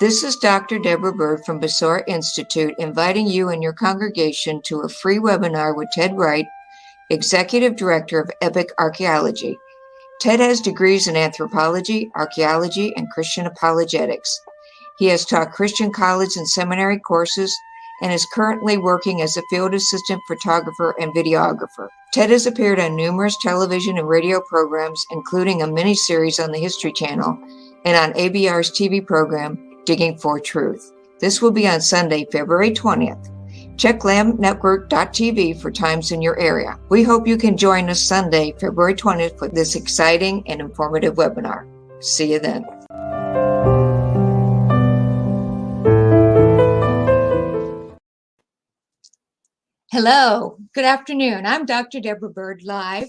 This is Dr. Deborah Bird from Besorah Institute inviting you and your congregation to a free webinar with Ted Wright, Executive Director of Epic Archaeology. Ted has degrees in Anthropology, Archaeology, and Christian Apologetics. He has taught Christian college and seminary courses and is currently working as a field assistant photographer and videographer. Ted has appeared on numerous television and radio programs, including a mini-series on the History Channel and on ABR's TV program, Digging for Truth. This will be on Sunday, February 20th. Check lambnetwork.tv for times in your area. We hope you can join us Sunday, February 20th for this exciting and informative webinar. See you then. Hello, good afternoon. I'm Dr. Deborah Bird, live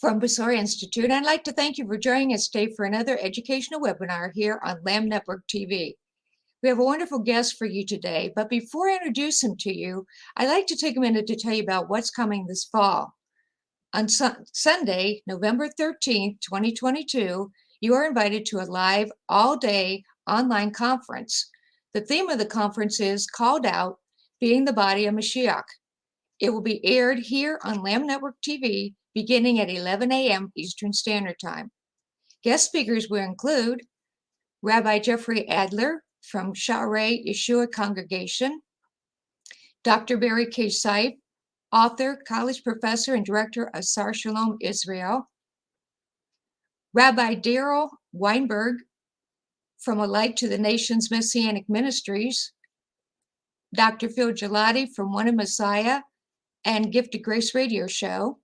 from Besorah Institute. I'd like to thank you for joining us today for another educational webinar here on Lamb Network TV. We have a wonderful guest for you today, but before I introduce him to you, I'd like to take a minute to tell you about what's coming this fall. On Sunday, November 13th, 2022, you are invited to a live all-day online conference. The theme of the conference is Called Out, Being the Body of Mashiach. It will be aired here on Lamb Network TV beginning at 11 a.m. Eastern Standard Time. Guest speakers will include Rabbi Jeffrey Adler from Sha'arei Yeshua Congregation, Dr. Barry K. Seif, author, college professor, and director of Sar Shalom Israel, Rabbi Daryl Weinberg from A Light to the Nations Messianic Ministries, Dr. Phil Gelati from One of Messiah and Gift of Grace Radio Show,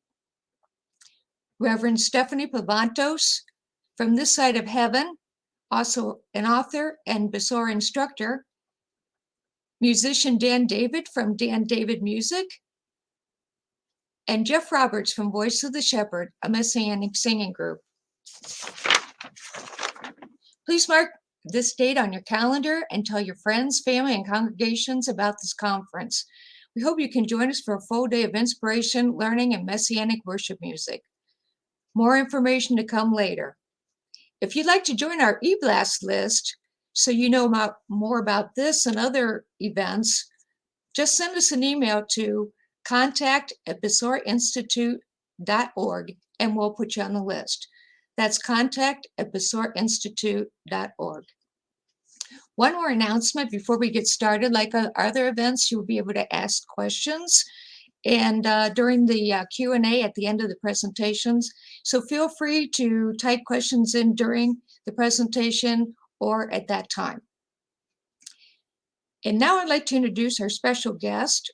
Reverend Stephanie Pavantos from This Side of Heaven, also an author and Besorah instructor, musician Dan David from Dan David Music, and Jeff Roberts from Voice of the Shepherd, a Messianic singing group. Please mark this date on your calendar and tell your friends, family, and congregations about this conference. We hope you can join us for a full day of inspiration, learning, and Messianic worship music. More information to come later. If you'd like to join our e-blast list so you know more about this and other events, just send us an email to contact@besorahinstitute.org and we'll put you on the list. That's contact@besorahinstitute.org. One more announcement before we get started. Like other events, you'll be able to ask questions and during the Q&A at the end of the presentations. So feel free to type questions in during the presentation or at that time. And now I'd like to introduce our special guest.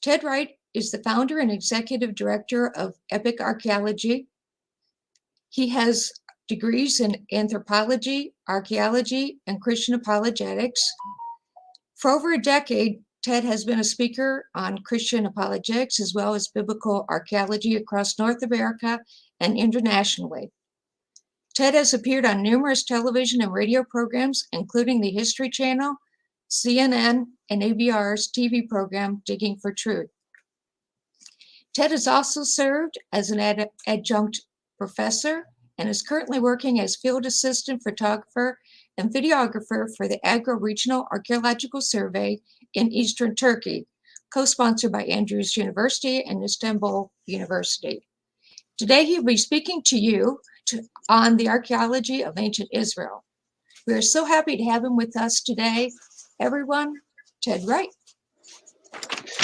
Ted Wright is the founder and executive director of Epic Archaeology. He has degrees in Anthropology, Archaeology, and Christian Apologetics. For over a decade, Ted has been a speaker on Christian apologetics as well as biblical archaeology across North America and internationally. Ted has appeared on numerous television and radio programs, including the History Channel, CNN, and ABR's TV program, Digging for Truth. Ted has also served as an adjunct professor and is currently working as field assistant photographer and videographer for the Agro-Regional Archaeological Survey in Eastern Turkey, co-sponsored by Andrews University and Istanbul University. Today, he'll be speaking to you on the archaeology of ancient Israel. We are so happy to have him with us today. Everyone, Ted Wright.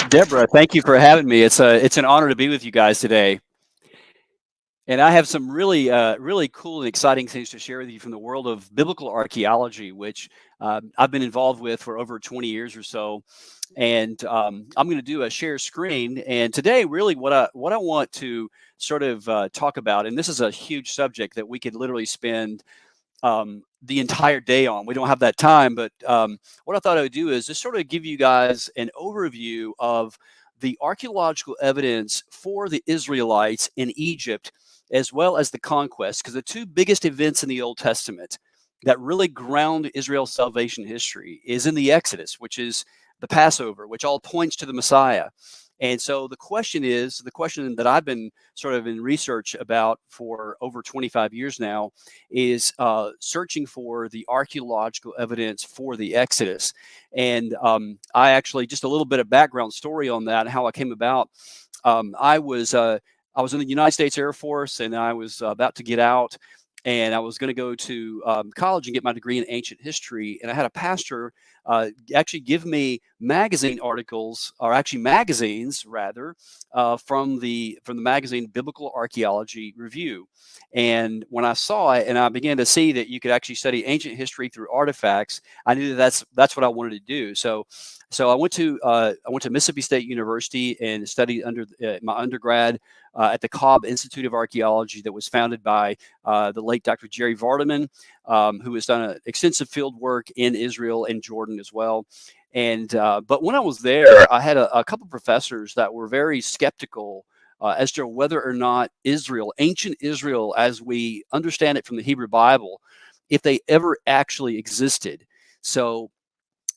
Deborah, thank you for having me. It's an honor to be with you guys today. And I have some really cool and exciting things to share with you from the world of biblical archaeology, which I've been involved with for over 20 years or so. And I'm going to do a share screen. And today, really, what I want to sort of talk about, and this is a huge subject that we could literally spend the entire day on. We don't have that time, but what I thought I would do is just sort of give you guys an overview of the archaeological evidence for the Israelites in Egypt, as well as the conquest, because the two biggest events in the Old Testament that really ground Israel's salvation history is in the Exodus, which is the Passover, which all points to the Messiah, And so the question that I've been sort of in research about for over 25 years now is searching for the archaeological evidence for the Exodus. And I actually, just a little bit of background story on that, how I came about. I was in the United States Air Force, and I was about to get out, and I was going to go to college and get my degree in ancient history. And I had a pastor actually give me magazine articles, or actually magazines rather, from the magazine Biblical Archaeology Review. And when I saw it, and I began to see that you could actually study ancient history through artifacts, I knew that that's what I wanted to do. So I went to Mississippi State University and studied under my undergrad at the Cobb Institute of Archaeology, that was founded by the late Dr. Jerry Vardaman, who has done extensive field work in Israel and Jordan as well. And but when I was there, I had a couple of professors that were very skeptical as to whether or not Israel, ancient Israel, as we understand it from the Hebrew Bible, if they ever actually existed. So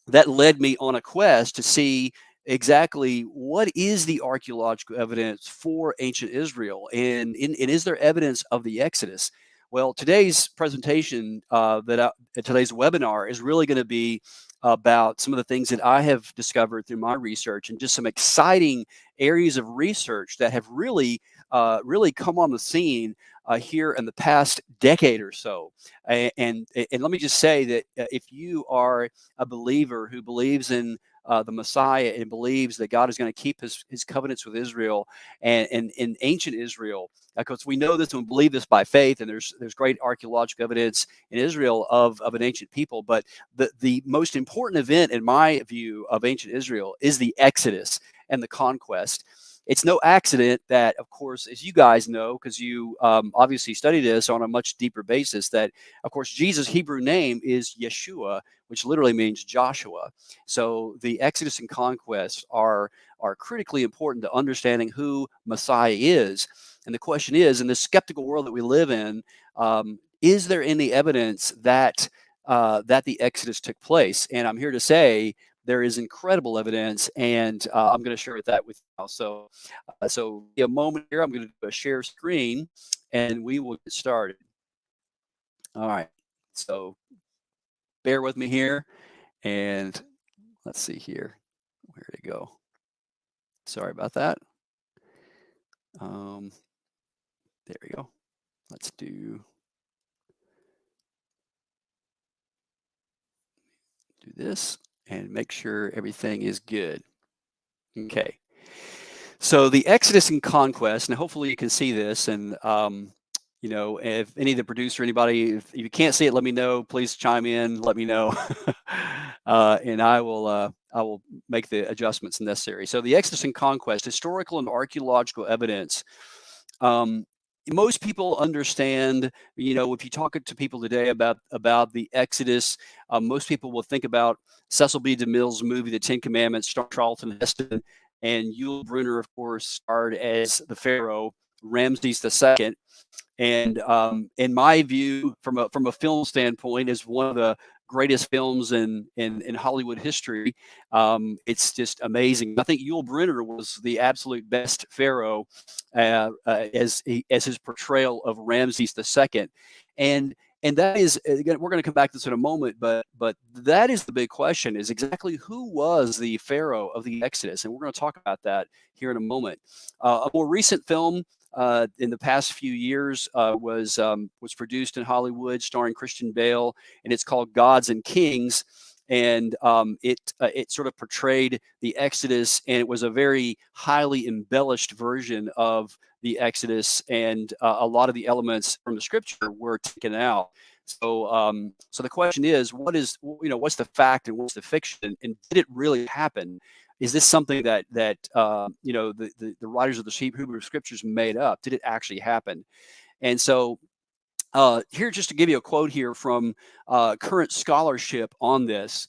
that led me on a quest to see exactly what is the archaeological evidence for ancient Israel, and is there evidence of the Exodus? Well, today's presentation, today's webinar, is really going to be about some of the things that I have discovered through my research, and just some exciting areas of research that have really come on the scene here in the past decade or so. And let me just say that if you are a believer who believes in the Messiah and believes that God is going to keep his covenants with Israel and in ancient Israel, because we know this and believe this by faith, and there's great archaeological evidence in Israel of an ancient people. But the most important event, in my view, of ancient Israel is the Exodus and the conquest. It's no accident that, of course, as you guys know, because you obviously study this on a much deeper basis, that, of course, Jesus' Hebrew name is Yeshua, which literally means Joshua. So the Exodus and conquest are critically important to understanding who Messiah is. And the question is, in the skeptical world that we live in, is there any evidence that the Exodus took place? And I'm here to say there is incredible evidence, and I'm going to share that with you now. So a moment here, I'm going to do a share screen, and we will get started. All right, so bear with me here, and let's see here. Where to go? Sorry about that. There we go. Let's do this and make sure everything is good. Okay. So the Exodus and conquest, and hopefully you can see this, and you know, if any of the producer, anybody, if you can't see it, let me know. Please chime in, let me know, and I will make the adjustments necessary. So the Exodus and conquest, historical and archaeological evidence. Most people understand, you know, if you talk to people today about the Exodus, most people will think about Cecil B. DeMille's movie, The Ten Commandments, starring Charlton Heston, and Yul Brynner, of course, starred as the Pharaoh, Ramses II. And in my view, from a film standpoint, is one of the greatest films in Hollywood history. It's just amazing. I think Yul Brynner was the absolute best Pharaoh as his portrayal of Ramses II. And that is, again, we're going to come back to this in a moment, but that is the big question, is exactly who was the Pharaoh of the Exodus? And we're going to talk about that here in a moment. A more recent film in the past few years was produced in Hollywood, starring Christian Bale, and it's called Gods and Kings. And it sort of portrayed the Exodus, and it was a very highly embellished version of the Exodus, and a lot of the elements from the scripture were taken out. So the question is, what's the fact and what's the fiction, and did it really happen? Is this something that the writers of the Hebrew scriptures made up? Did it actually happen? And so here, just to give you a quote here from current scholarship on this.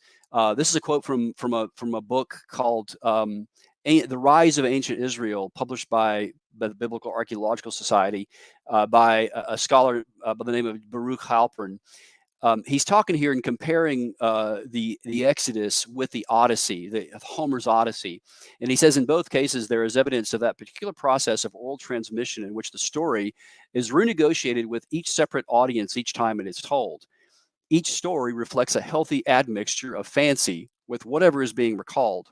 This is a quote from a book called The Rise of Ancient Israel, published by the Biblical Archaeological Society by a scholar by the name of Baruch Halpern. he's talking here and comparing the Exodus with the Odyssey, Homer's Odyssey. And he says in both cases there is evidence of that particular process of oral transmission in which the story is renegotiated with each separate audience each time it is told. Each story reflects a healthy admixture of fancy with whatever is being recalled.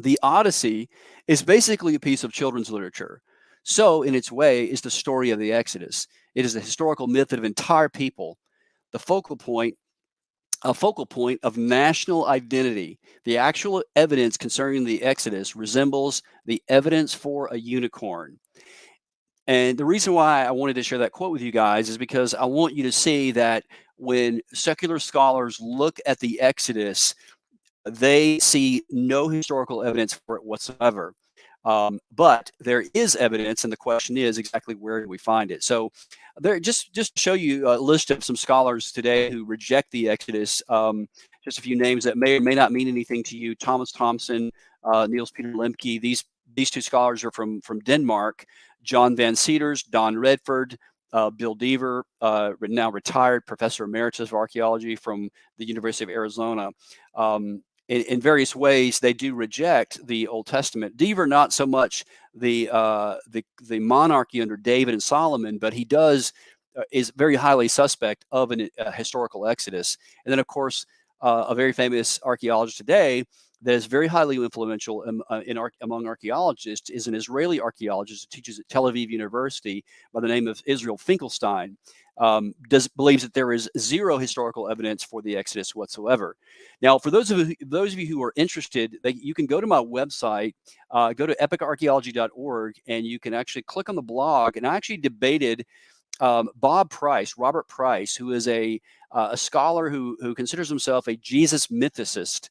The Odyssey is basically a piece of children's literature. So, in its way, is the story of the Exodus. It is a historical myth of an entire people, the focal point of national identity. The actual evidence concerning the Exodus resembles the evidence for a unicorn. And the reason why I wanted to share that quote with you guys is because I want you to see that when secular scholars look at the Exodus, they see no historical evidence for it whatsoever. But there is evidence, and the question is exactly where do we find it? So, there just to show you a list of some scholars today who reject the Exodus. Just a few names that may or may not mean anything to you: Thomas Thompson, Niels Peter Lemke. These two scholars are from Denmark. John Van Seters, Don Redford, Bill Deaver, now retired professor emeritus of archaeology from the University of Arizona. In various ways, they do reject the Old Testament. Deaver, not so much the monarchy under David and Solomon, but he is very highly suspect of a historical Exodus. And then, of course, a very famous archaeologist today that is very highly influential among archaeologists is an Israeli archaeologist who teaches at Tel Aviv University by the name of Israel Finkelstein. Believes that there is zero historical evidence for the Exodus whatsoever. Now, for those of you who are interested, you can go to my website, go to epicarchaeology.org, and you can actually click on the blog. And I actually debated Robert Price, who is a scholar who considers himself a Jesus mythicist.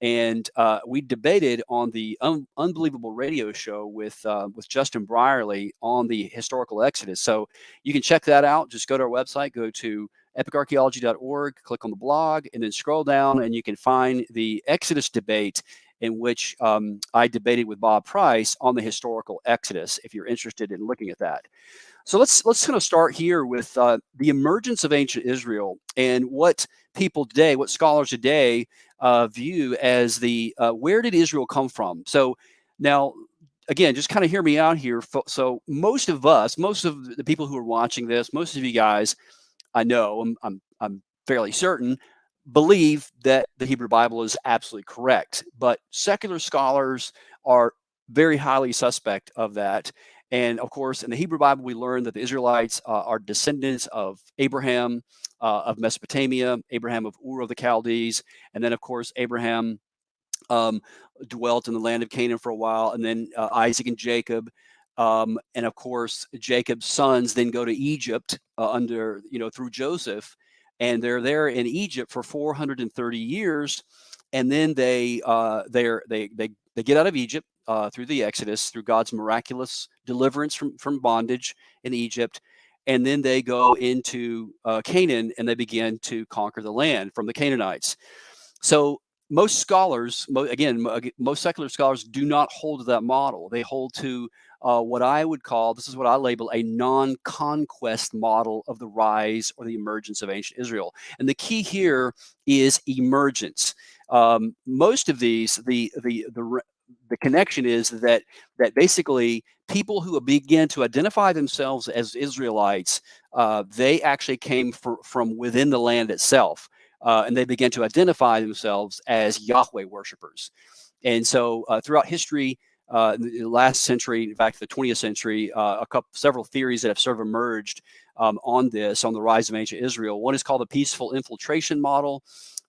And we debated on the Unbelievable radio show with Justin Brierley on the historical Exodus. So you can check that out. Just go to our website, go to epicarchaeology.org, click on the blog, and then scroll down, and you can find the Exodus debate in which I debated with Bob Price on the historical Exodus, if you're interested in looking at that. So let's kind of start here with the emergence of ancient Israel and what scholars today view as the where did Israel come from? So now, again, just kind of hear me out here. So most of the people who are watching this, most of you guys, I know, I'm fairly certain, believe that the Hebrew Bible is absolutely correct. But secular scholars are very highly suspect of that. And of course, in the Hebrew Bible, we learn that the Israelites are descendants of Abraham of Mesopotamia, Abraham of Ur of the Chaldees, and then, of course, Abraham dwelt in the land of Canaan for a while, and then Isaac and Jacob. And of course, Jacob's sons then go to Egypt through Joseph, and they're there in Egypt for 430 years, and then they get out of Egypt through the Exodus, through God's miraculous deliverance from bondage in Egypt, and then they go into Canaan and they begin to conquer the land from the Canaanites. So most scholars, most secular scholars do not hold to that model. They hold to what I would call, this is what I label a non-conquest model of the rise or the emergence of ancient Israel. And the key here is emergence. Most of these, the connection is that basically people who begin to identify themselves as Israelites, they actually came from within the land itself. And they began to identify themselves as Yahweh worshipers. And so throughout history, the last century, in fact, the 20th century, several theories that have sort of emerged on the rise of ancient Israel. One is called the peaceful infiltration model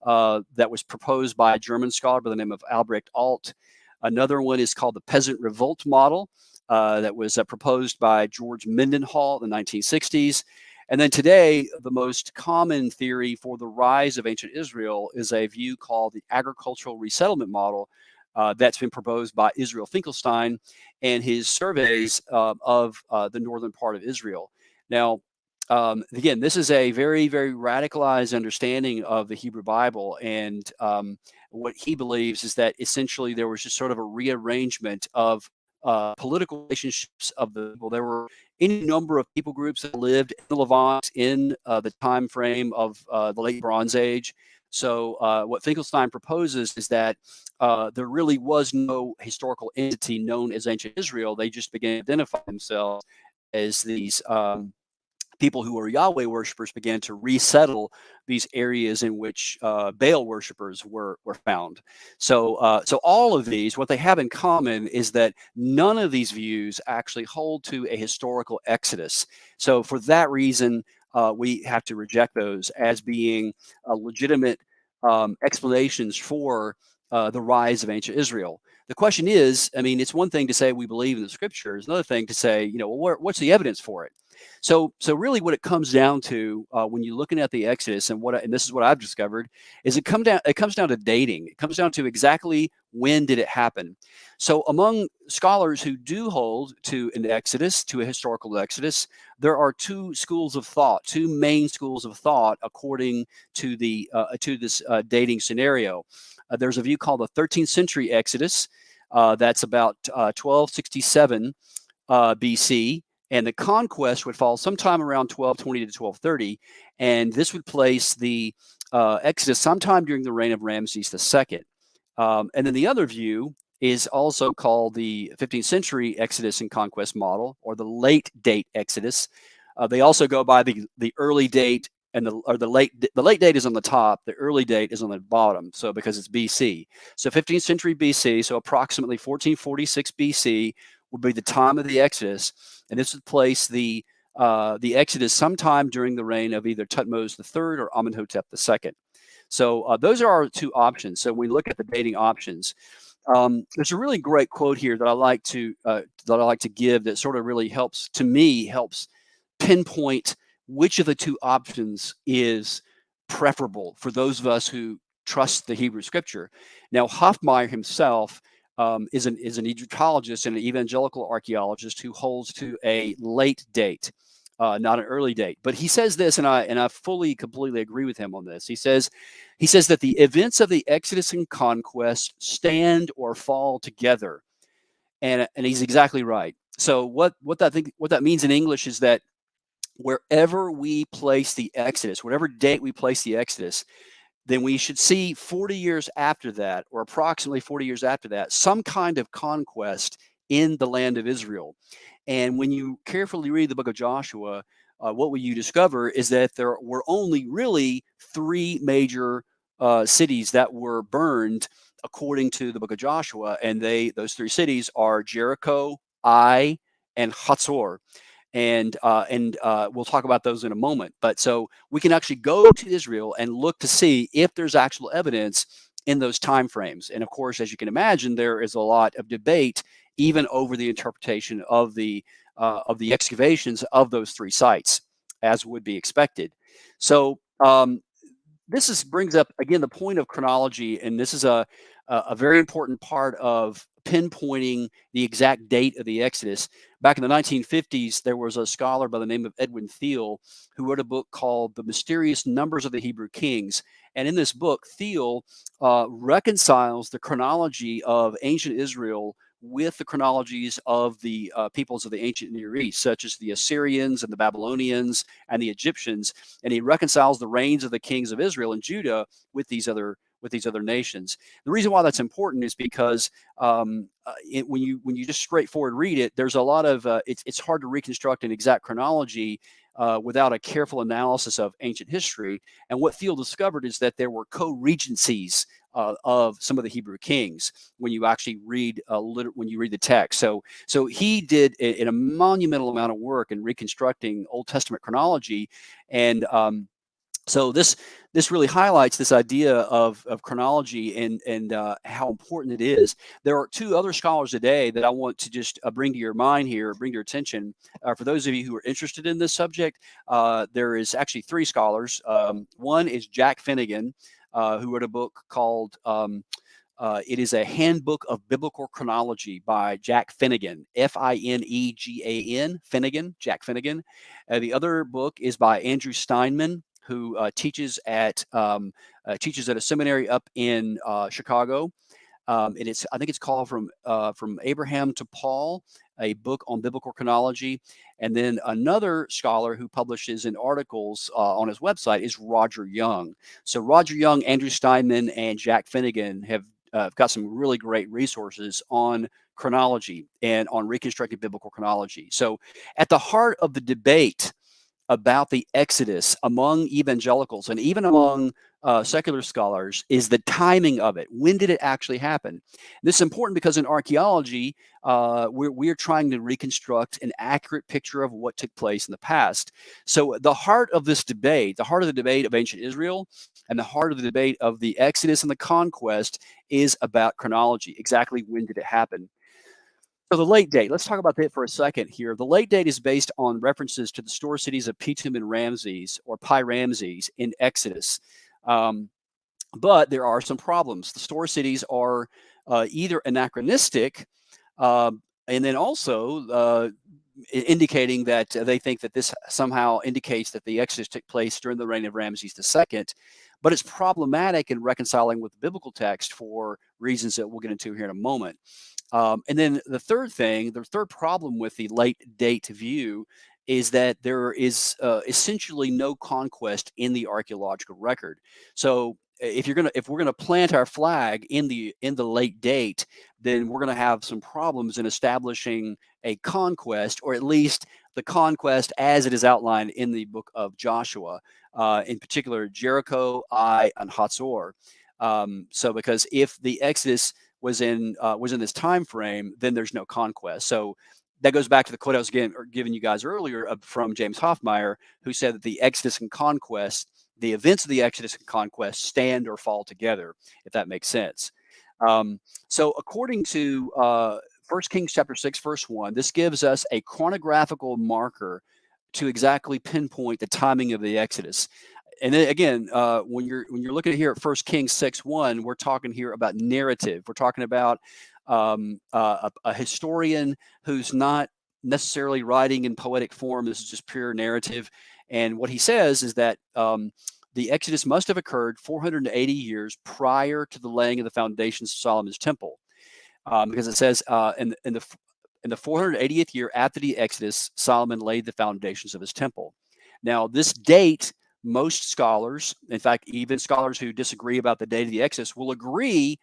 that was proposed by a German scholar by the name of Albrecht Alt. Another one is called the peasant revolt model that was proposed by George Mendenhall in the 1960s. And then today, the most common theory for the rise of ancient Israel is a view called the agricultural resettlement model that's been proposed by Israel Finkelstein and his surveys of the northern part of Israel. Now, again, this is a very, very radicalized understanding of the Hebrew Bible. And what he believes is that essentially there was just sort of a rearrangement of political relationships of the people. There were any number of people groups that lived in the Levant in the time frame of the late Bronze Age. So what Finkelstein proposes is that there really was no historical entity known as ancient Israel. They just began to identify themselves as these people who were Yahweh worshippers began to resettle these areas in which Baal worshippers were found. So, so all of these, what they have in common is that none of these views actually hold to a historical exodus. So for that reason, we have to reject those as being legitimate explanations for the rise of ancient Israel. The question is, I mean, it's one thing to say we believe in the scriptures, another thing to say, you know, well, what's the evidence for it? So really, what it comes down to when you're looking at the Exodus, and this is what I've discovered, is it comes down to dating. It comes down to exactly when did it happen. So among scholars who do hold to an Exodus, to a historical Exodus, there are two schools of thought, two main schools of thought, according to this dating scenario. There's a view called the 13th century Exodus. That's about 1267 BC. And the conquest would fall sometime around 1220 to 1230. And this would place the Exodus sometime during the reign of Ramses II. And then the other view is also called the 15th century Exodus and conquest model, or the late date Exodus. They also go by the early date, and the late date is on the top, the early date is on the bottom. So because it's BC. So 15th century BC, so approximately 1446 BC would be the time of the Exodus. And this would place the Exodus sometime during the reign of either Thutmose III or Amenhotep II. So those are our two options. So when we look at the dating options, there's a really great quote here that I like to give that sort of really helps pinpoint which of the two options is preferable for those of us who trust the Hebrew Scripture. Now, Hofmeyr himself is an Egyptologist and an evangelical archaeologist who holds to a late date, not an early date. But he says this, and I completely agree with him on this. He says that the events of the Exodus and conquest stand or fall together, and he's exactly right. So what that means in English is that wherever we place the Exodus, whatever date we place the Exodus, then we should see 40 years after that, or approximately 40 years after that, some kind of conquest in the land of Israel. And when you carefully read the book of Joshua, what you discover is that there were only really three major cities that were burned according to the book of Joshua. And those three cities are Jericho, Ai, and Hatzor. And we'll talk about those in a moment. But so we can actually go to Israel and look to see if there's actual evidence in those time frames. And of course, as you can imagine, there is a lot of debate even over the interpretation of the excavations of those three sites, as would be expected. So this brings up again the point of chronology, and this is a very important part of pinpointing the exact date of the Exodus. Back in the 1950s, there was a scholar by the name of Edwin Thiel who wrote a book called The Mysterious Numbers of the Hebrew Kings. And in this book, Thiel reconciles the chronology of ancient Israel with the chronologies of the peoples of the ancient Near East, such as the Assyrians and the Babylonians and the Egyptians. And he reconciles the reigns of the kings of Israel and Judah with these other nations. The reason why that's important is because when you just straightforward read it, there's a lot of it's hard to reconstruct an exact chronology without a careful analysis of ancient history. And what Thiel discovered is that there were co-regencies of some of the Hebrew kings when you actually read the text. So he did a monumental amount of work in reconstructing Old Testament chronology, and so this really highlights this idea of chronology and how important it is. There are two other scholars today that I want to just bring to your mind here, bring to your attention. For those of you who are interested in this subject, there is actually three scholars. One is Jack Finnegan, who wrote a book called it is a Handbook of Biblical Chronology by Jack Finnegan, Finegan, Finnegan, Jack Finnegan. The other book is by Andrew Steinman, who teaches at a seminary up in Chicago. And I think it's called From Abraham to Paul, a book on biblical chronology. And then another scholar who publishes in articles on his website is Roger Young. So Roger Young, Andrew Steinman, and Jack Finnegan have got some really great resources on chronology and on reconstructing biblical chronology. So at the heart of the debate about the Exodus among evangelicals and even among secular scholars is the timing of it. When did it actually happen? This is important because in archaeology, we're trying to reconstruct an accurate picture of what took place in the past. So the heart of this debate, the heart of the debate of ancient Israel and the heart of the debate of the Exodus and the conquest is about chronology. Exactly when did it happen? So the late date, let's talk about that for a second here. The late date is based on references to the store cities of Pithom and Ramses, or Pi-Ramses, in Exodus. But there are some problems. The store cities are either anachronistic, and then also indicating that they think that this somehow indicates that the Exodus took place during the reign of Ramses II. But it's problematic in reconciling with the biblical text for reasons that we'll get into here in a moment. And then the third problem with the late date view is that there is essentially no conquest in the archaeological record. So if we're gonna plant our flag in the late date, then we're gonna have some problems in establishing a conquest, or at least the conquest as it is outlined in the book of Joshua, in particular Jericho, Ai, and Hatzor. So because if the Exodus was in this time frame, then there's no conquest. So that goes back to the quote I was giving you guys earlier from James Hoffmeyer, who said that the Exodus and conquest, the events of the Exodus and conquest, stand or fall together, if that makes sense. So according to 1 Kings chapter 6, verse 1, this gives us a chronographical marker to exactly pinpoint the timing of the Exodus. And then again, when you're looking here at 1 Kings 6:1, we're talking here about narrative. We're talking about a historian who's not necessarily writing in poetic form. This is just pure narrative. And what he says is that the Exodus must have occurred 480 years prior to the laying of the foundations of Solomon's temple, because it says in the 480th year after the Exodus, Solomon laid the foundations of his temple. Now, this date, most scholars, in fact, even scholars who disagree about the date of the Exodus, will agree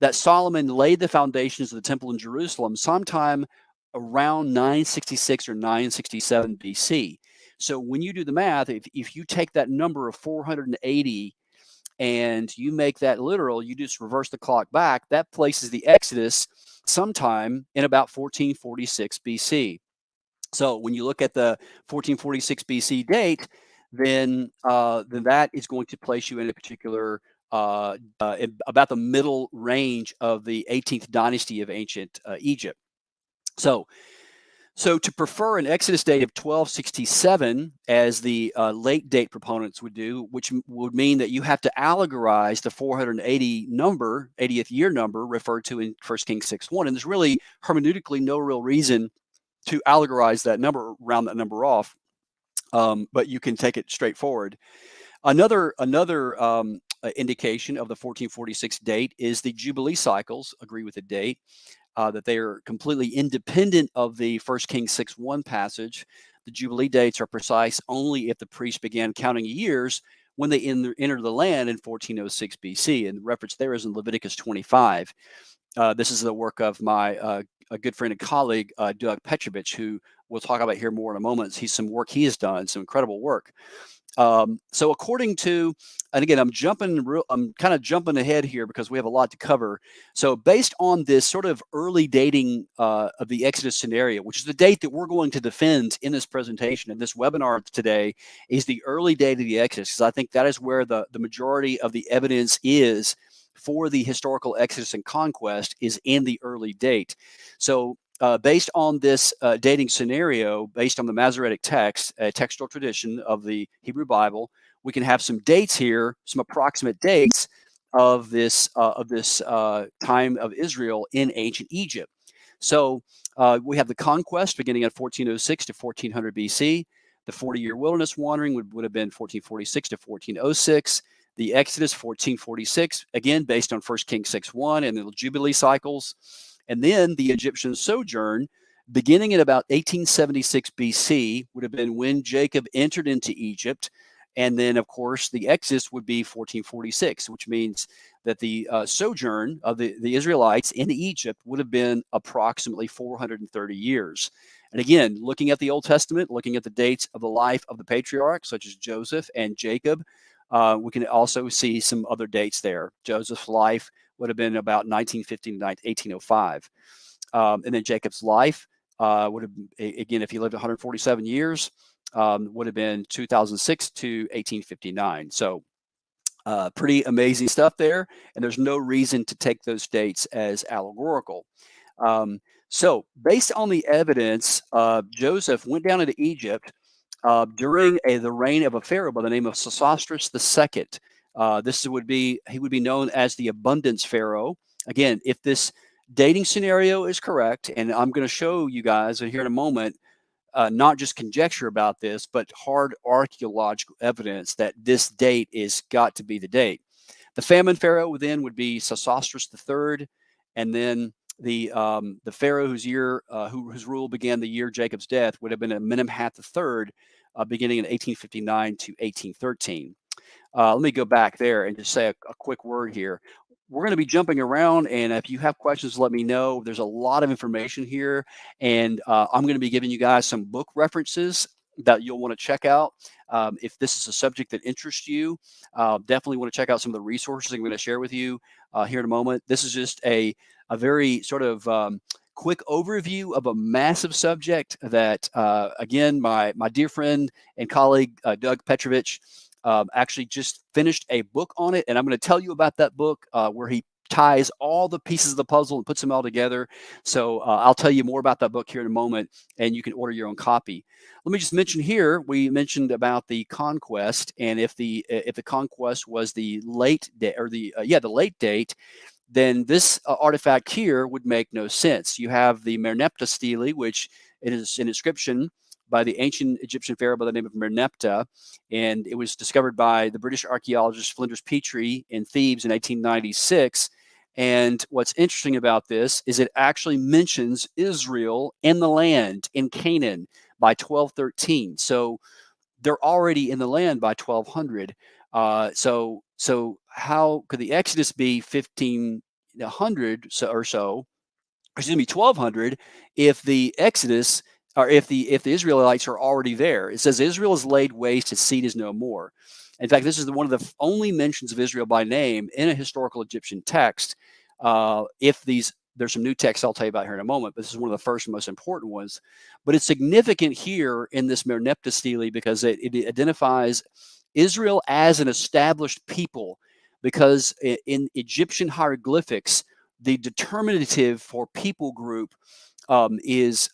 that Solomon laid the foundations of the temple in Jerusalem sometime around 966 or 967 BC. So when you do the math, if you take that number of 480 and you make that literal, you just reverse the clock back, that places the Exodus sometime in about 1446 BC. So when you look at the 1446 BC date, then that is going to place you in a particular about the middle range of the 18th dynasty of ancient Egypt. So to prefer an Exodus date of 1267, as the late date proponents would do, which would mean that you have to allegorize the 480 number, 80th year number referred to in 1 Kings 6:1, and there's really hermeneutically no real reason to allegorize that number, round that number off, but you can take it straightforward. Another indication of the 1446 date is the Jubilee cycles agree with the date, that they are completely independent of the 1 Kings 6:1 passage. The Jubilee dates are precise only if the priests began counting years when they entered the land in 1406 BC, and the reference there is in Leviticus 25. This is the work of my a good friend and colleague, Doug Petrovich, who we'll talk about here more in a moment. Some work he has done, some incredible work. So according to, and again, I'm kind of jumping ahead here because we have a lot to cover. So based on this sort of early dating of the Exodus scenario, which is the date that we're going to defend in this presentation and this webinar today, is the early date of the Exodus, because I think that is where the majority of the evidence is for the historical Exodus and conquest, is in the early date. So based on this dating scenario, based on the Masoretic text, textual tradition of the Hebrew Bible, we can have some dates here, some approximate dates of this time of Israel in ancient Egypt. So we have the conquest beginning at 1406 to 1400 BC. The 40-year wilderness wandering would have been 1446 to 1406. The Exodus 1446, again based on 1 Kings 6:1 and the Jubilee cycles. And then the Egyptian sojourn, beginning in about 1876 BC, would have been when Jacob entered into Egypt. And then, of course, the Exodus would be 1446, which means that the sojourn of the Israelites in Egypt would have been approximately 430 years. And again, looking at the Old Testament, looking at the dates of the life of the patriarchs, such as Joseph and Jacob, we can also see some other dates there. Joseph's life would have been about 1950 to 1805. And then Jacob's life would have, again, if he lived 147 years, would have been 2006 to 1859. So pretty amazing stuff there. And there's no reason to take those dates as allegorical. So based on the evidence, Joseph went down into Egypt during the reign of a pharaoh by the name of Sesostris II. He would be known as the abundance pharaoh. Again, if this dating scenario is correct, and I'm going to show you guys here in a moment, not just conjecture about this, but hard archaeological evidence that this date is got to be the date. The famine pharaoh then would be Sesostris III, and then the pharaoh whose rule began the year Jacob's death would have been Mernepta III, beginning in 1859 to 1813. Let me go back there and just say a quick word here. We're going to be jumping around, and if you have questions, let me know. There's a lot of information here, and I'm going to be giving you guys some book references that you'll want to check out. If this is a subject that interests you, definitely want to check out some of the resources I'm going to share with you here in a moment. This is just a very sort of quick overview of a massive subject that, again, my dear friend and colleague, Doug Petrovich, actually just finished a book on it. And I'm going to tell you about that book where he ties all the pieces of the puzzle and puts them all together. So I'll tell you more about that book here in a moment, and you can order your own copy. Let me just mention here, we mentioned about the conquest, and if the conquest was the late date, or the late date, then this artifact here would make no sense. You have the Mernepta Stili, which it is an inscription by the ancient Egyptian pharaoh by the name of Mernepta, and it was discovered by the British archaeologist Flinders Petrie in Thebes in 1896. And what's interesting about this is it actually mentions Israel and the land in Canaan by 1213. So they're already in the land by 1200. So how could the Exodus be 1500 or so? Excuse me, 1200, if the Exodus, or if the Israelites are already there. It says Israel is laid waste, its seed is no more. In fact, this is one of the only mentions of Israel by name in a historical Egyptian text. There's some new texts I'll tell you about here in a moment, but this is one of the first and most important ones. But it's significant here in this Mernepta Stele because it identifies Israel as an established people, because in Egyptian hieroglyphics, the determinative for people group is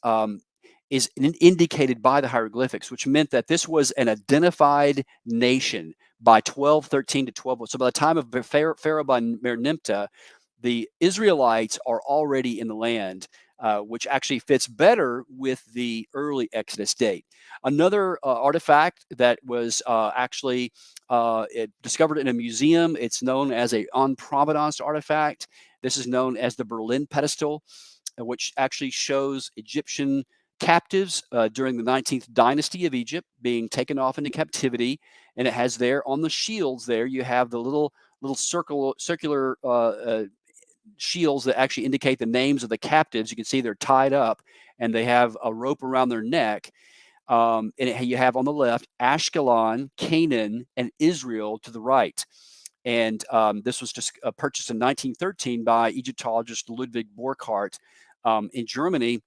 indicated by the hieroglyphics, which meant that this was an identified nation by 1213 to 12. So by the time of Pharaoh by Mernepta, the Israelites are already in the land, which actually fits better with the early Exodus date. Another artifact that was actually discovered in a museum, it's known as a en provenance artifact. This is known as the Berlin pedestal, which actually shows Egyptian captives during the 19th dynasty of Egypt being taken off into captivity. And it has there on the shields there, you have the little circular shields that actually indicate the names of the captives. You can see they're tied up and they have a rope around their neck. And you have on the left Ashkelon, Canaan, and Israel to the right. And this was just purchased in 1913 by Egyptologist Ludwig Burckhardt in Germany.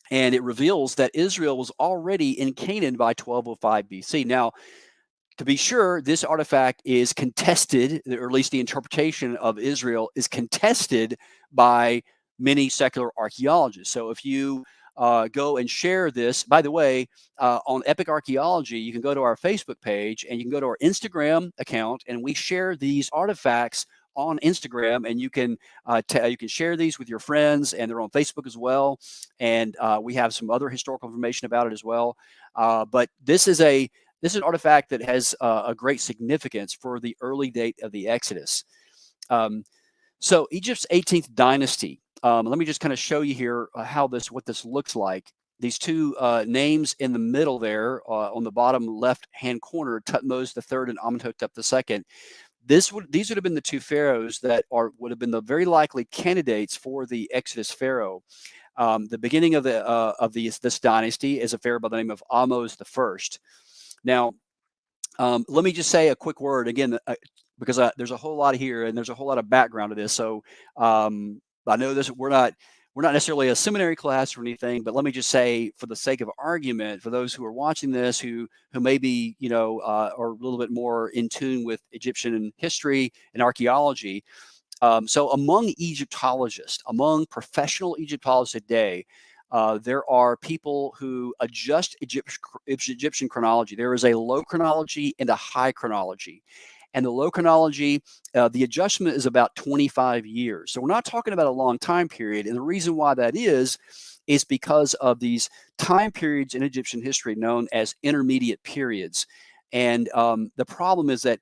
And it reveals that Israel was already in Canaan by 1205 BC. Now, to be sure, this artifact is contested, or at least the interpretation of Israel is contested by many secular archaeologists. So if you go and share this, by the way, on Epic Archaeology, you can go to our Facebook page and you can go to our Instagram account, and we share these artifacts on Instagram, and you can share these with your friends, and they're on Facebook as well. And we have some other historical information about it as well. But this is this is an artifact that has a great significance for the early date of the Exodus. So Egypt's 18th dynasty. Let me just kind of show you here what this looks like. These two names in the middle there on the bottom left-hand corner, Tutmos III and Amenhotep II. These would have been the two pharaohs that would have been the very likely candidates for the Exodus pharaoh. The beginning of this dynasty is a pharaoh by the name of Ahmose I. Now, let me just say a quick word again, because there's a whole lot here and there's a whole lot of background to this. So I know we're not necessarily a seminary class or anything, but let me just say, for the sake of argument, for those who are watching this, who maybe are a little bit more in tune with Egyptian history and archaeology. So among Egyptologists, among professional Egyptologists today, there are people who adjust Egyptian chronology. There is a low chronology and a high chronology. And the low chronology, the adjustment is about 25 years. So we're not talking about a long time period. And the reason why that is because of these time periods in Egyptian history known as intermediate periods. And the problem is that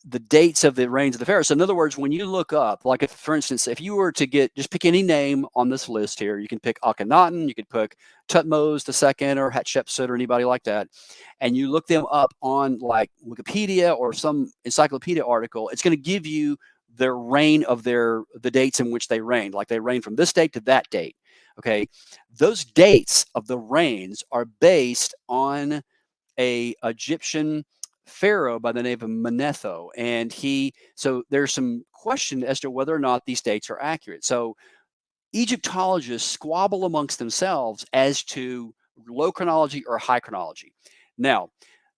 the dates of the reigns of the pharaohs. So in other words, when you look up, like for instance, if you were to just pick any name on this list here, you can pick Akhenaten, you could pick Tutmos II or Hatshepsut or anybody like that, and you look them up on like Wikipedia or some encyclopedia article, it's going to give you their reign of the dates in which they reigned. Like they reigned from this date to that date. Okay, those dates of the reigns are based on a Egyptian pharaoh by the name of Manetho, and so there's some question as to whether or not these dates are accurate. So Egyptologists squabble amongst themselves as to low chronology or high chronology. Now,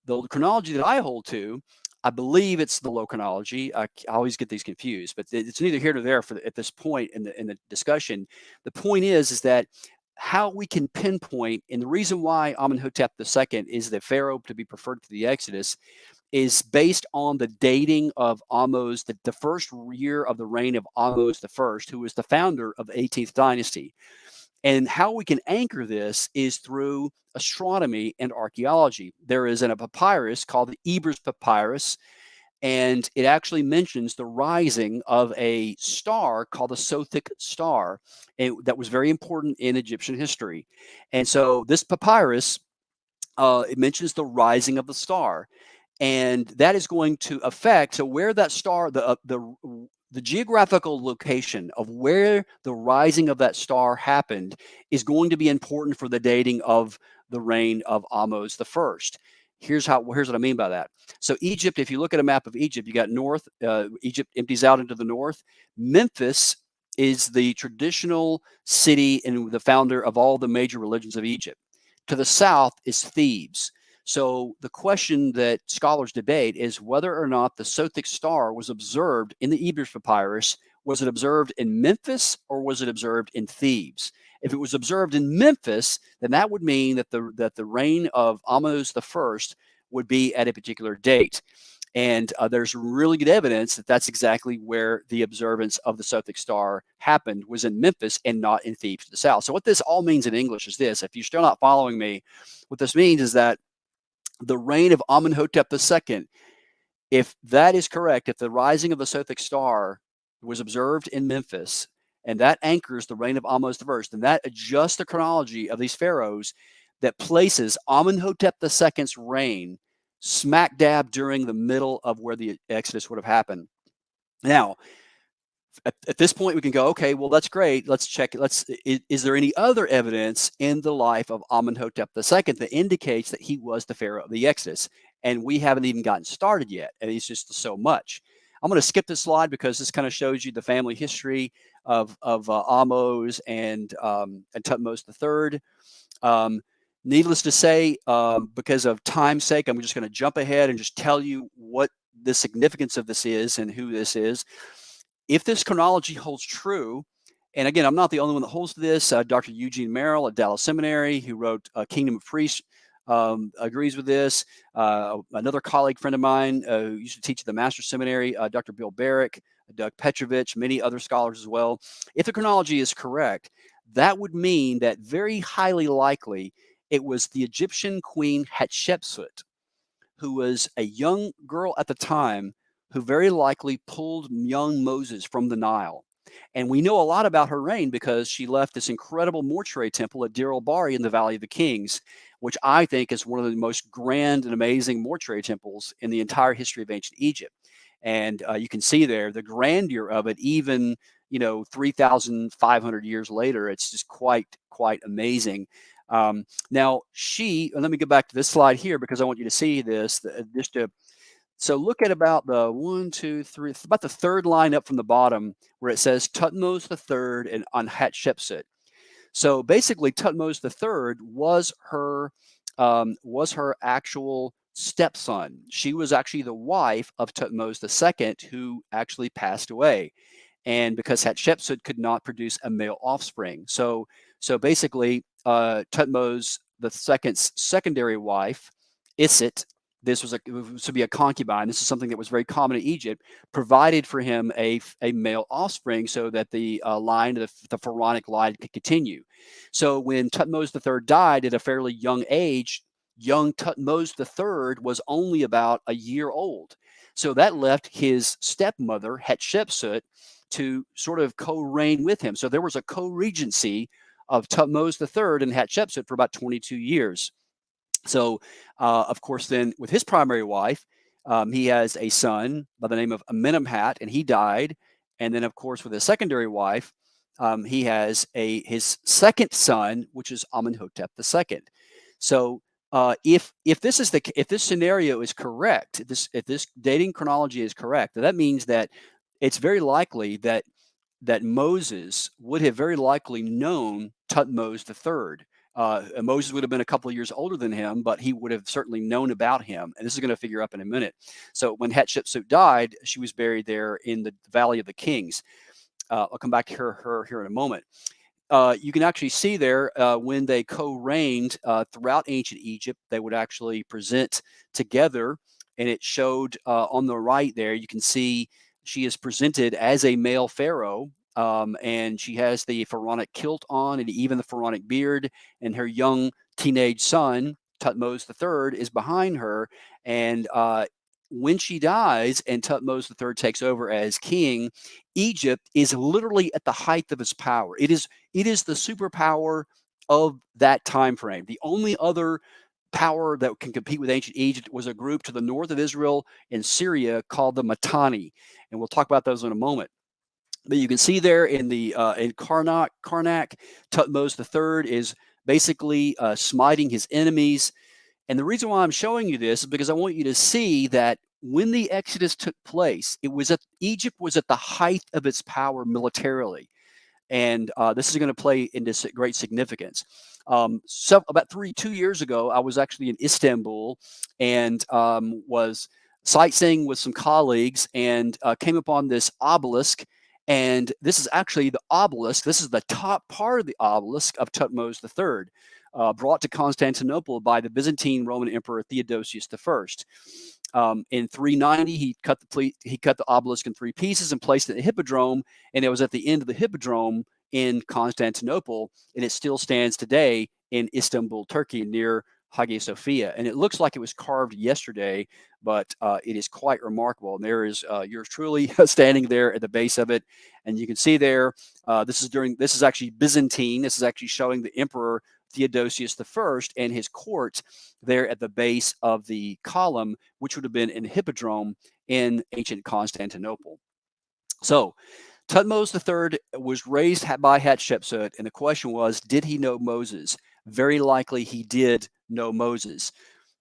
the chronology that I hold to, I believe it's the low chronology. I always get these confused, but it's neither here nor there at this point in the discussion. The point is that how we can pinpoint, and the reason why Amenhotep II is the pharaoh to be preferred to the Exodus, is based on the dating of Ahmose, the first year of the reign of Ahmose I, who was the founder of the 18th dynasty. And how we can anchor this is through astronomy and archaeology. There is a papyrus called the Ebers Papyrus, and it actually mentions the rising of a star called the Sothic star, that was very important in Egyptian history. And so this papyrus, it mentions the rising of the star, and that is going to affect, so where that star, the geographical location of where the rising of that star happened is going to be important for the dating of the reign of Ahmose I. Here's what I mean by that. So Egypt, if you look at a map of Egypt, you got north, Egypt empties out into the north. Memphis is the traditional city and the founder of all the major religions of Egypt. To the south is Thebes. So the question that scholars debate is whether or not the Sothic star was observed in the Ebers Papyrus. Was it observed in Memphis or was it observed in Thebes? If it was observed in Memphis, then that would mean that the reign of Ahmose I would be at a particular date. And there's really good evidence that that's exactly where the observance of the Sothic star happened, was in Memphis and not in Thebes to the south. So what this all means in English is this. If you're still not following me, what this means is that the reign of Amenhotep II, if that is correct, if the rising of the Sothic star was observed in Memphis, and that anchors the reign of Ahmose I, then that adjusts the chronology of these pharaohs that places Amenhotep II's reign smack dab during the middle of where the Exodus would have happened. Now, at this point, we can go, okay, well, that's great. Let's check it. Is there any other evidence in the life of Amenhotep II that indicates that he was the pharaoh of the Exodus? And we haven't even gotten started yet. And it's just so much. I'm going to skip this slide because this kind of shows you the family history of Ahmose and Tutmos III. Needless to say, because of time's sake, I'm just going to jump ahead and just tell you what the significance of this is and who this is. If this chronology holds true, and again, I'm not the only one that holds this. Dr. Eugene Merrill at Dallas Seminary, who wrote Kingdom of Priests, agrees with this. Another colleague friend of mine who used to teach at the Master's Seminary, Dr. Bill Barrick, Doug Petrovich, many other scholars as well. If the chronology is correct, that would mean that very highly likely it was the Egyptian queen Hatshepsut who was a young girl at the time, who very likely pulled young Moses from the Nile. And we know a lot about her reign because she left this incredible mortuary temple at Deir el-Bahri in the Valley of the Kings, which I think is one of the most grand and amazing mortuary temples in the entire history of ancient Egypt. And you can see there the grandeur of it, even 3,500 years later. It's just quite amazing. Now let me go back to this slide here because I want you to see this. So look at about the about the third line up from the bottom where it says Thutmose III and Hatshepsut. So basically, Thutmose III was her actual stepson. She was actually the wife of Thutmose II, who actually passed away, and because Hatshepsut could not produce a male offspring. So basically, Thutmose II's secondary wife, Isit, this was to be a concubine. This is something that was very common in Egypt. Provided for him a male offspring so that the line, the pharaonic line, could continue. So when Thutmose III died at a fairly young age, young Thutmose III was only about a year old. So that left his stepmother Hatshepsut to sort of co-reign with him. So there was a co-regency of Thutmose III and Hatshepsut for about 22 years. So, of course, then with his primary wife, he has a son by the name of Amenemhat, and he died. And then, of course, with his secondary wife, he has his second son, which is Amenhotep II. So, if this scenario is correct, if this dating chronology is correct, that means that it's very likely that Moses would have very likely known Thutmose III. Moses would have been a couple of years older than him, but he would have certainly known about him. And this is going to figure up in a minute. So when Hatshepsut died, she was buried there in the Valley of the Kings. I'll come back to her here in a moment. You can actually see there when they co-reigned throughout ancient Egypt, they would actually present together. And it showed on the right there, you can see she is presented as a male pharaoh. And she has the pharaonic kilt on and even the pharaonic beard, and her young teenage son, Thutmose III, is behind her. And when she dies and Thutmose III takes over as king, Egypt is literally at the height of its power. It is the superpower of that time frame. The only other power that can compete with ancient Egypt was a group to the north of Israel in Syria called the Mitanni, and we'll talk about those in a moment. But you can see there in Karnak, Thutmose III is basically smiting his enemies. And the reason why I'm showing you this is because I want you to see that when the Exodus took place, Egypt was at the height of its power militarily. And this is going to play into great significance. So about 2 years ago, I was actually in Istanbul and was sightseeing with some colleagues and came upon this obelisk. And this is actually the obelisk. This is the top part of the obelisk of Thutmose III, brought to Constantinople by the Byzantine Roman Emperor Theodosius I. In 390, he cut the obelisk in three pieces and placed it in the hippodrome, and it was at the end of the hippodrome in Constantinople, and it still stands today in Istanbul, Turkey, near Hagia Sophia. And it looks like it was carved yesterday, but it is quite remarkable. And there is yours truly standing there at the base of it, and you can see there. This is actually Byzantine. This is actually showing the Emperor Theodosius I and his court there at the base of the column, which would have been in the hippodrome in ancient Constantinople. So Thutmose III was raised by Hatshepsut, and the question was, did he know Moses? Very likely he did know Moses.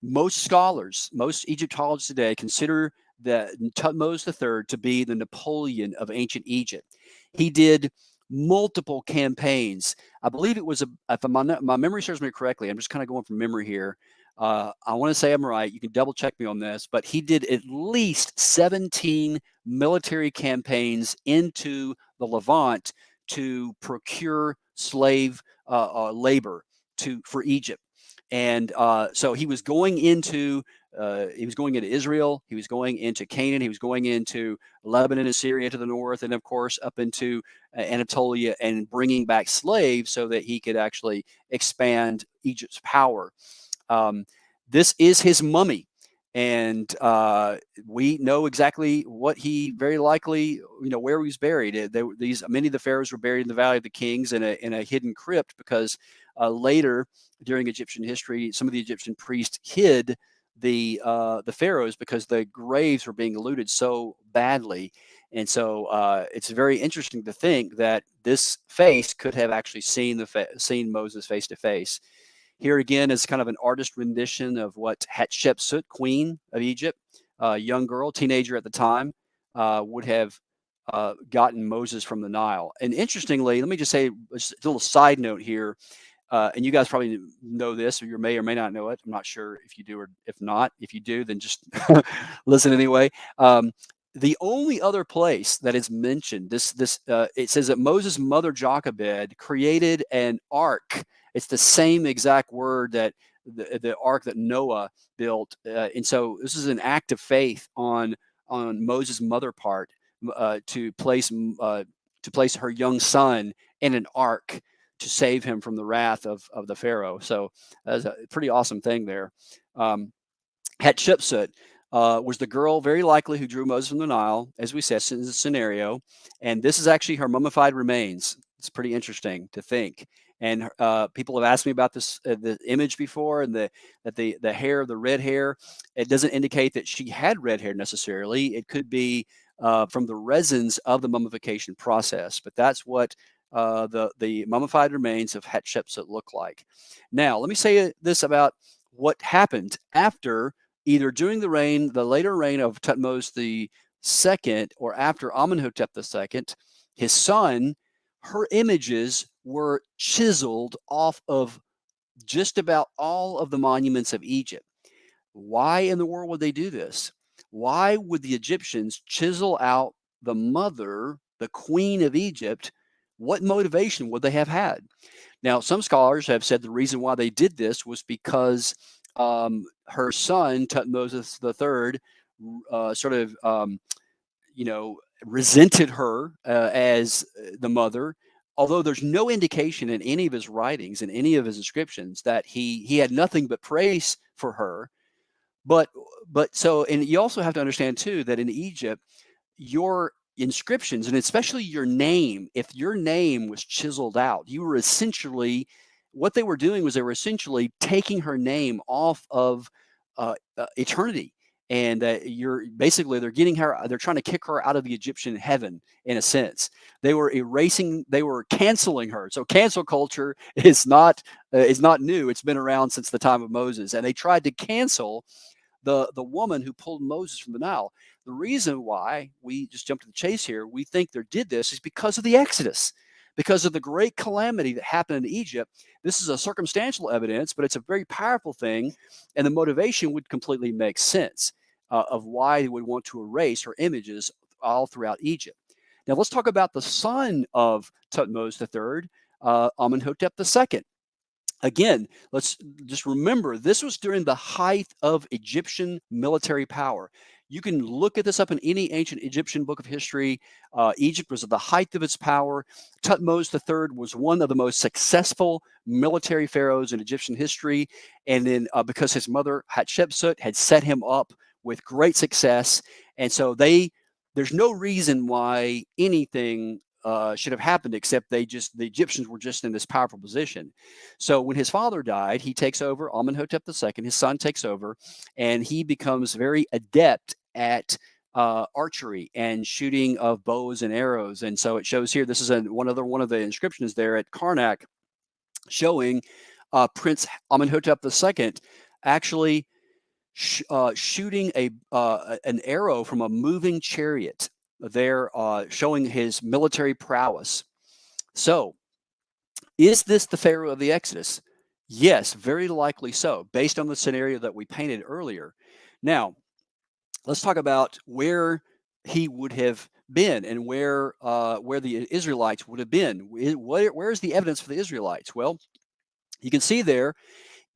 Most scholars, most Egyptologists today consider that Thutmose III to be the Napoleon of ancient Egypt. He did multiple campaigns. I believe it was, if my memory serves me correctly, I'm just kind of going from memory here. I want to say I'm right. You can double check me on this, but he did at least 17 military campaigns into the Levant to procure slave labor for Egypt. And so he was going into Israel, he was going into Canaan, he was going into Lebanon and Syria to the north, and of course up into Anatolia, and bringing back slaves so that he could actually expand Egypt's power. This is his mummy. And we know exactly what he very likely, where he was buried. Many of the pharaohs were buried in the Valley of the Kings in a hidden crypt, because later during Egyptian history, some of the Egyptian priests hid the pharaohs because the graves were being looted so badly. And so it's very interesting to think that this face could have actually seen Moses face to face. Here again is kind of an artist rendition of what Hatshepsut, queen of Egypt, young girl, teenager at the time, would have gotten Moses from the Nile. And interestingly, let me just say a little side note here, and you guys probably know this, or you may or may not know it. I'm not sure if you do or if not. If you do, then just listen anyway. The only other place that is mentioned, it says that Moses' mother Jochebed created an ark. It's the same exact word that the ark that Noah built, and so this is an act of faith on Moses' mother part, to place her young son in an ark to save him from the wrath of the Pharaoh. So that's a pretty awesome thing there. Hatshepsut was the girl, very likely, who drew Moses from the Nile, as we said in the scenario. And this is actually her mummified remains. It's pretty interesting to think. And people have asked me about this the image before, and the hair, the red hair. It doesn't indicate that she had red hair necessarily. It could be from the resins of the mummification process. But that's what the mummified remains of Hatshepsut look like. Now, let me say this about what happened after, either during the later reign of Thutmose II, or after Amenhotep II, his son. Her images were chiseled off of just about all of the monuments of Egypt. Why in the world would they do this? Why would the Egyptians chisel out the mother, the queen of Egypt? What motivation would they have had? Now, some scholars have said the reason why they did this was because her son, Thutmose III, sort of, resented her as the mother, although there's no indication in any of his writings, in any of his inscriptions, that he had nothing but praise for her. But and you also have to understand too that in Egypt, your inscriptions, and especially your name, if your name was chiseled out, you were essentially, what they were doing was they were essentially taking her name off of eternity. And they're getting her, they're trying to kick her out of the Egyptian heaven, in a sense. They were canceling her. So cancel culture is not new. It's been around since the time of Moses. And they tried to cancel the woman who pulled Moses from the Nile. The reason why, we just jump to the chase here, we think they did this is because of the Exodus, because of the great calamity that happened in Egypt. This is a circumstantial evidence, but it's a very powerful thing, and the motivation would completely make sense of why they would want to erase her images all throughout Egypt. Now let's talk about the son of Thutmose III, Amenhotep II. Again, let's just remember, this was during the height of Egyptian military power. You can look at this up in any ancient Egyptian book of history. Egypt was at the height of its power. Thutmose III was one of the most successful military pharaohs in Egyptian history. And then because his mother Hatshepsut had set him up with great success. And so there's no reason why anything should have happened, except the Egyptians were just in this powerful position. So when his father died, he takes over, Amenhotep II, his son takes over, and he becomes very adept at archery and shooting of bows and arrows. And so it shows here, this is one of the inscriptions there at Karnak, showing Prince Amenhotep II actually shooting an arrow from a moving chariot there, showing his military prowess. So, is this the Pharaoh of the Exodus? Yes, very likely so, based on the scenario that we painted earlier. Now, let's talk about where he would have been and where the Israelites would have been. Where is the evidence for the Israelites? Well, you can see there,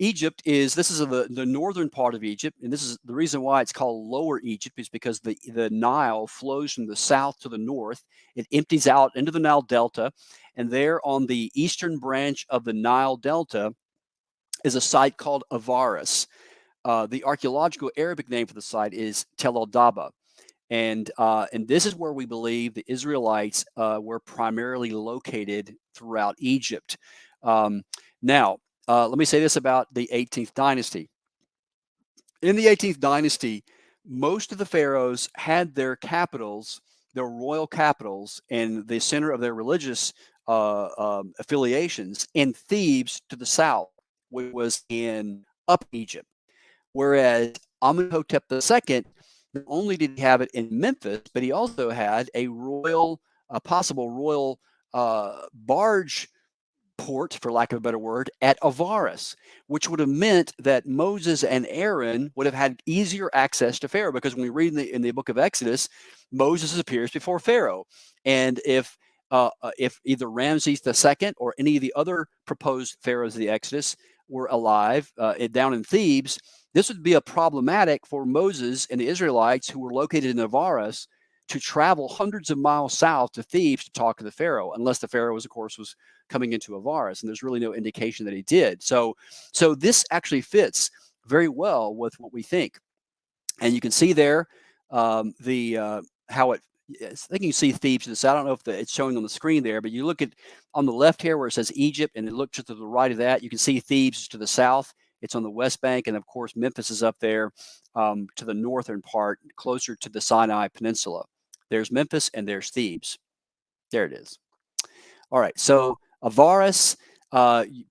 Egypt this is the northern part of Egypt, and this is the reason why it's called Lower Egypt, is because the Nile flows from the south to the north. It empties out into the Nile Delta, and there on the eastern branch of the Nile Delta is a site called Avaris. the archaeological Arabic name for the site is Tel el-Daba. And this is where we believe the Israelites were primarily located throughout Egypt. Now, let me say this about the 18th dynasty. In the 18th dynasty, most of the pharaohs had their capitals, their royal capitals, and the center of their religious affiliations in Thebes to the south, which was in Upper Egypt. Whereas Amenhotep II, not only did he have it in Memphis, but he also had a possible royal barge port, for lack of a better word, at Avaris, which would have meant that Moses and Aaron would have had easier access to Pharaoh, because when we read in the book of Exodus, Moses appears before Pharaoh. And if either Ramses II or any of the other proposed pharaohs of the Exodus were alive down in Thebes, this would be a problematic for Moses and the Israelites who were located in Avaris to travel hundreds of miles south to Thebes to talk to the Pharaoh, unless the Pharaoh was coming into Avaris, and there's really no indication that he did. So this actually fits very well with what we think. And you can see there how it, I think you see Thebes to the south. I don't know if it's showing on the screen there, but you look at on the left here where it says Egypt, and it looks to the right of that, you can see Thebes to the south. It's on the West Bank, and of course Memphis is up there to the northern part, closer to the Sinai Peninsula. There's Memphis and there's Thebes. There it is. All right, so Avaris,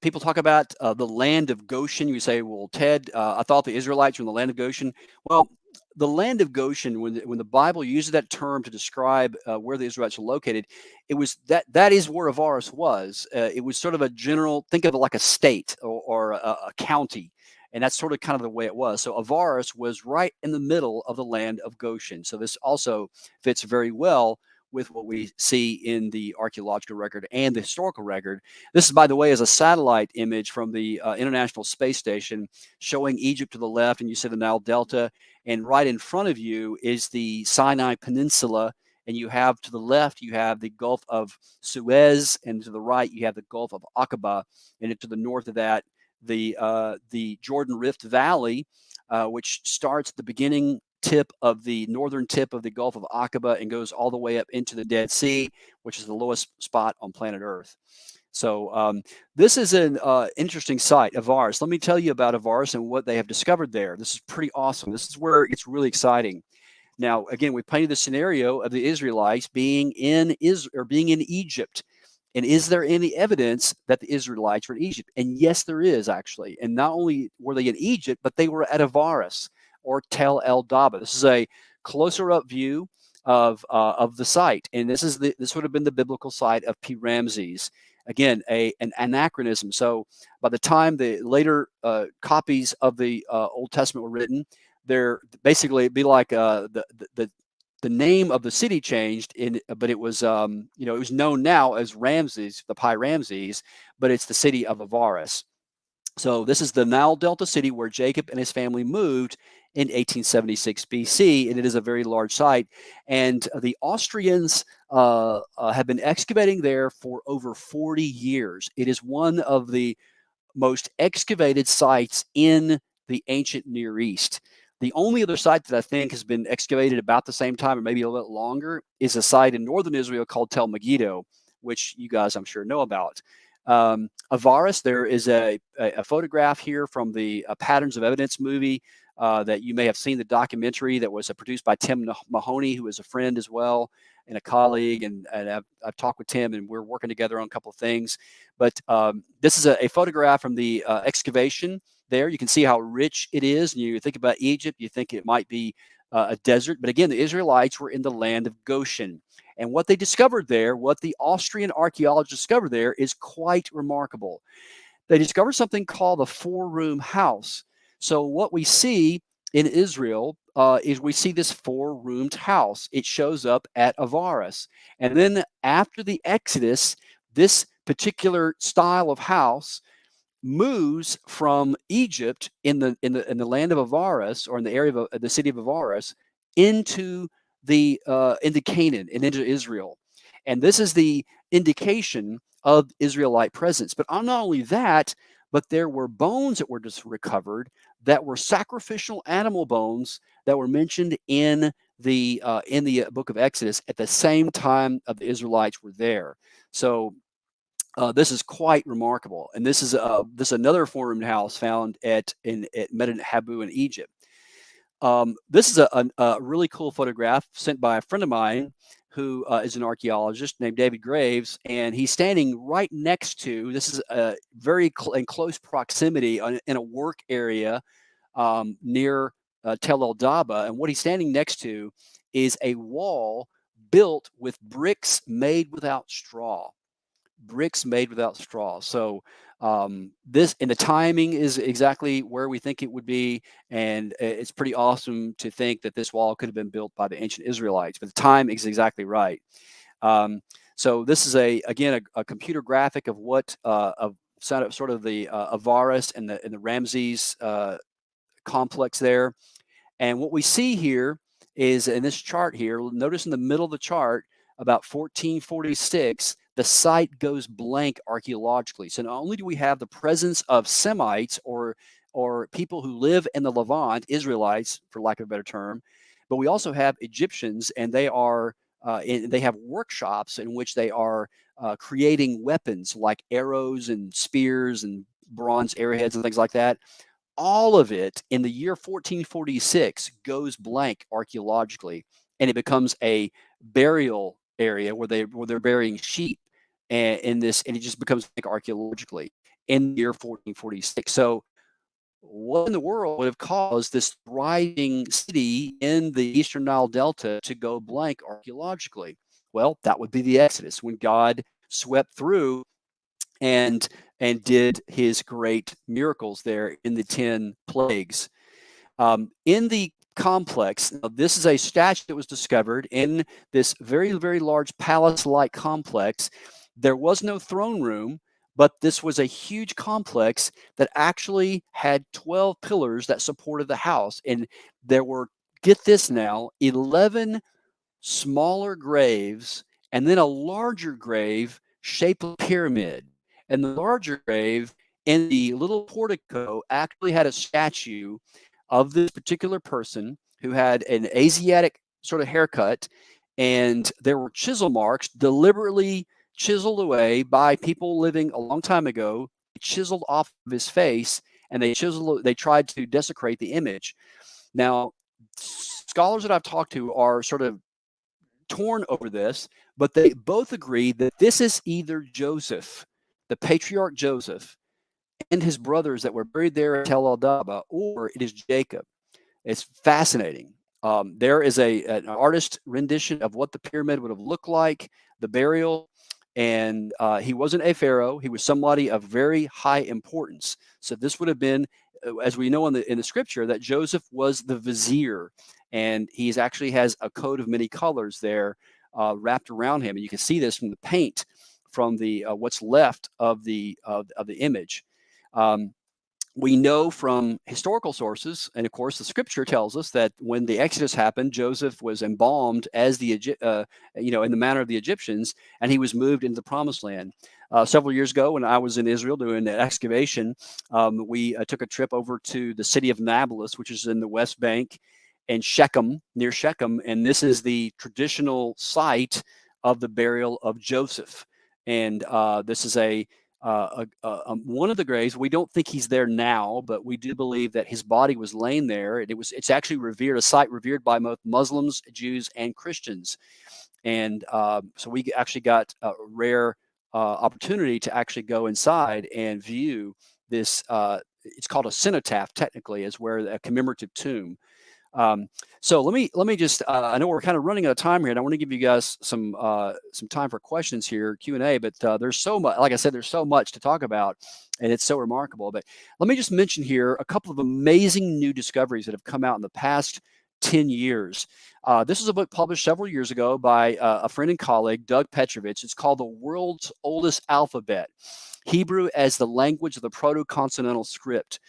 people talk about the land of Goshen. You say, well, Ted, I thought the Israelites were in the land of Goshen. Well, the land of Goshen, when the Bible uses that term to describe where the Israelites were located, it was that is where Avaris was. It was sort of a general, think of it like a state or a county. And that's sort of kind of the way it was. So Avaris was right in the middle of the land of Goshen. So this also fits very well with what we see in the archaeological record and the historical record. This, by the way, is a satellite image from the International Space Station showing Egypt to the left, and you see the Nile Delta, and right in front of you is the Sinai Peninsula, and you have to the left, you have the Gulf of Suez, and to the right, you have the Gulf of Aqaba, and to the north of that, the Jordan Rift Valley, which starts at the beginning northern tip of the Gulf of Aqaba and goes all the way up into the Dead Sea, which is the lowest spot on planet Earth. So this is an interesting site, Avaris. Let me tell you about Avaris and what they have discovered there. This is pretty awesome. This is where it's really exciting. Now, again, we painted the scenario of the Israelites being in Egypt. And is there any evidence that the Israelites were in Egypt? And yes, there is, actually. And not only were they in Egypt, but they were at Avaris, or Tel el-Daba. This is a closer up view of the site, and this would have been the biblical site of P. Ramses. Again, an anachronism. So by the time the later copies of the Old Testament were written, they're basically it'd be like the name of the city changed, but it was it was known now as Ramses, the Pi Ramses, but it's the city of Avaris. So this is the Nile Delta city where Jacob and his family moved in 1876 BC, and it is a very large site. And the Austrians have been excavating there for over 40 years. It is one of the most excavated sites in the ancient Near East. The only other site that I think has been excavated about the same time, or maybe a little longer, is a site in northern Israel called Tel Megiddo, which you guys, I'm sure, know about. Avaris, there is a photograph here from the Patterns of Evidence movie that you may have seen, the documentary that was produced by Tim Mahoney, who is a friend as well and a colleague. And I've talked with Tim, and we're working together on a couple of things. But this is a photograph from the excavation there. You can see how rich it is. And you think about Egypt, you think it might be a desert. But again, the Israelites were in the land of Goshen. And what they discovered there, what the Austrian archaeologists discovered there, is quite remarkable. They discovered something called a four-room house. So what we see in Israel is we see this four-roomed house. It shows up at Avaris. And then after the Exodus, this particular style of house moves from Egypt in the land of Avaris, or in the area of the city of Avaris, into Canaan and into Israel. And this is the indication of Israelite presence. But not only that, but there were bones that were just recovered that were sacrificial animal bones that were mentioned in the book of Exodus at the same time of the Israelites were there. So this is quite remarkable, and this is another four-roomed house found at Medinet Habu in Egypt. This is a really cool photograph sent by a friend of mine who is an archaeologist named David Graves, and he's standing right next to, this is very in close proximity in a work area near Tel El Daba, and what he's standing next to is a wall built with bricks made without straw. Bricks made without straw. So this, and the timing is exactly where we think it would be, and it's pretty awesome to think that this wall could have been built by the ancient Israelites, but the time is exactly right. So this is again a computer graphic of what of sort of the Avaris and the Ramses complex there. And what we see here is in this chart here, notice in the middle of the chart, about 1446, the site goes blank archaeologically. So not only do we have the presence of Semites or people who live in the Levant, Israelites, for lack of a better term, but we also have Egyptians, and they have workshops in which they are creating weapons like arrows and spears and bronze arrowheads and things like that. All of it in the year 1446 goes blank archaeologically, and it becomes a burial area where they're burying sheep, and it just becomes blank archaeologically in the year 1446. So what in the world would have caused this thriving city in the Eastern Nile Delta to go blank archaeologically? Well, that would be the Exodus, when God swept through and did his great miracles there in the 10 plagues. In the complex, this is a statue that was discovered in this very, very large palace-like complex. There was no throne room, but this was a huge complex that actually had 12 pillars that supported the house. And there were, get this now, 11 smaller graves and then a larger grave shaped like a pyramid. And the larger grave in the little portico actually had a statue of this particular person who had an Asiatic sort of haircut, and there were chisel marks deliberately chiseled away by people living a long time ago, chiseled off of his face, and they tried to desecrate the image. Now, scholars that I've talked to are sort of torn over this, but they both agree that this is either Joseph, the patriarch Joseph, and his brothers that were buried there at Tel Daba, or it is Jacob. It's fascinating. There is an artist rendition of what the pyramid would have looked like, the burial, and he wasn't a pharaoh. He was somebody of very high importance. So this would have been, as we know in the scripture, that Joseph was the vizier, and he actually has a coat of many colors there wrapped around him, and you can see this from the paint from the what's left of the image. We know from historical sources, and of course the scripture tells us, that when the Exodus happened, Joseph was embalmed as in the manner of the Egyptians, and he was moved into the Promised Land. Several years ago, when I was in Israel doing an excavation, we took a trip over to the city of Nablus, which is in the West Bank, and Shechem, near Shechem, and this is the traditional site of the burial of Joseph. And this is one of the graves. We don't think he's there now, but we do believe that his body was laying there. It's actually revered, a site revered by both Muslims, Jews, and Christians. And so we actually got a rare opportunity to actually go inside and view this. It's called a cenotaph, technically, is where a commemorative tomb. So let me just, I know we're kind of running out of time here, and I want to give you guys some time for questions here, Q&A, but there's so much, like I said, there's so much to talk about, and it's so remarkable. But let me just mention here a couple of amazing new discoveries that have come out in the past 10 years. This is a book published several years ago by a friend and colleague, Doug Petrovich. It's called The World's Oldest Alphabet, Hebrew as the Language of the Proto-Continental Script.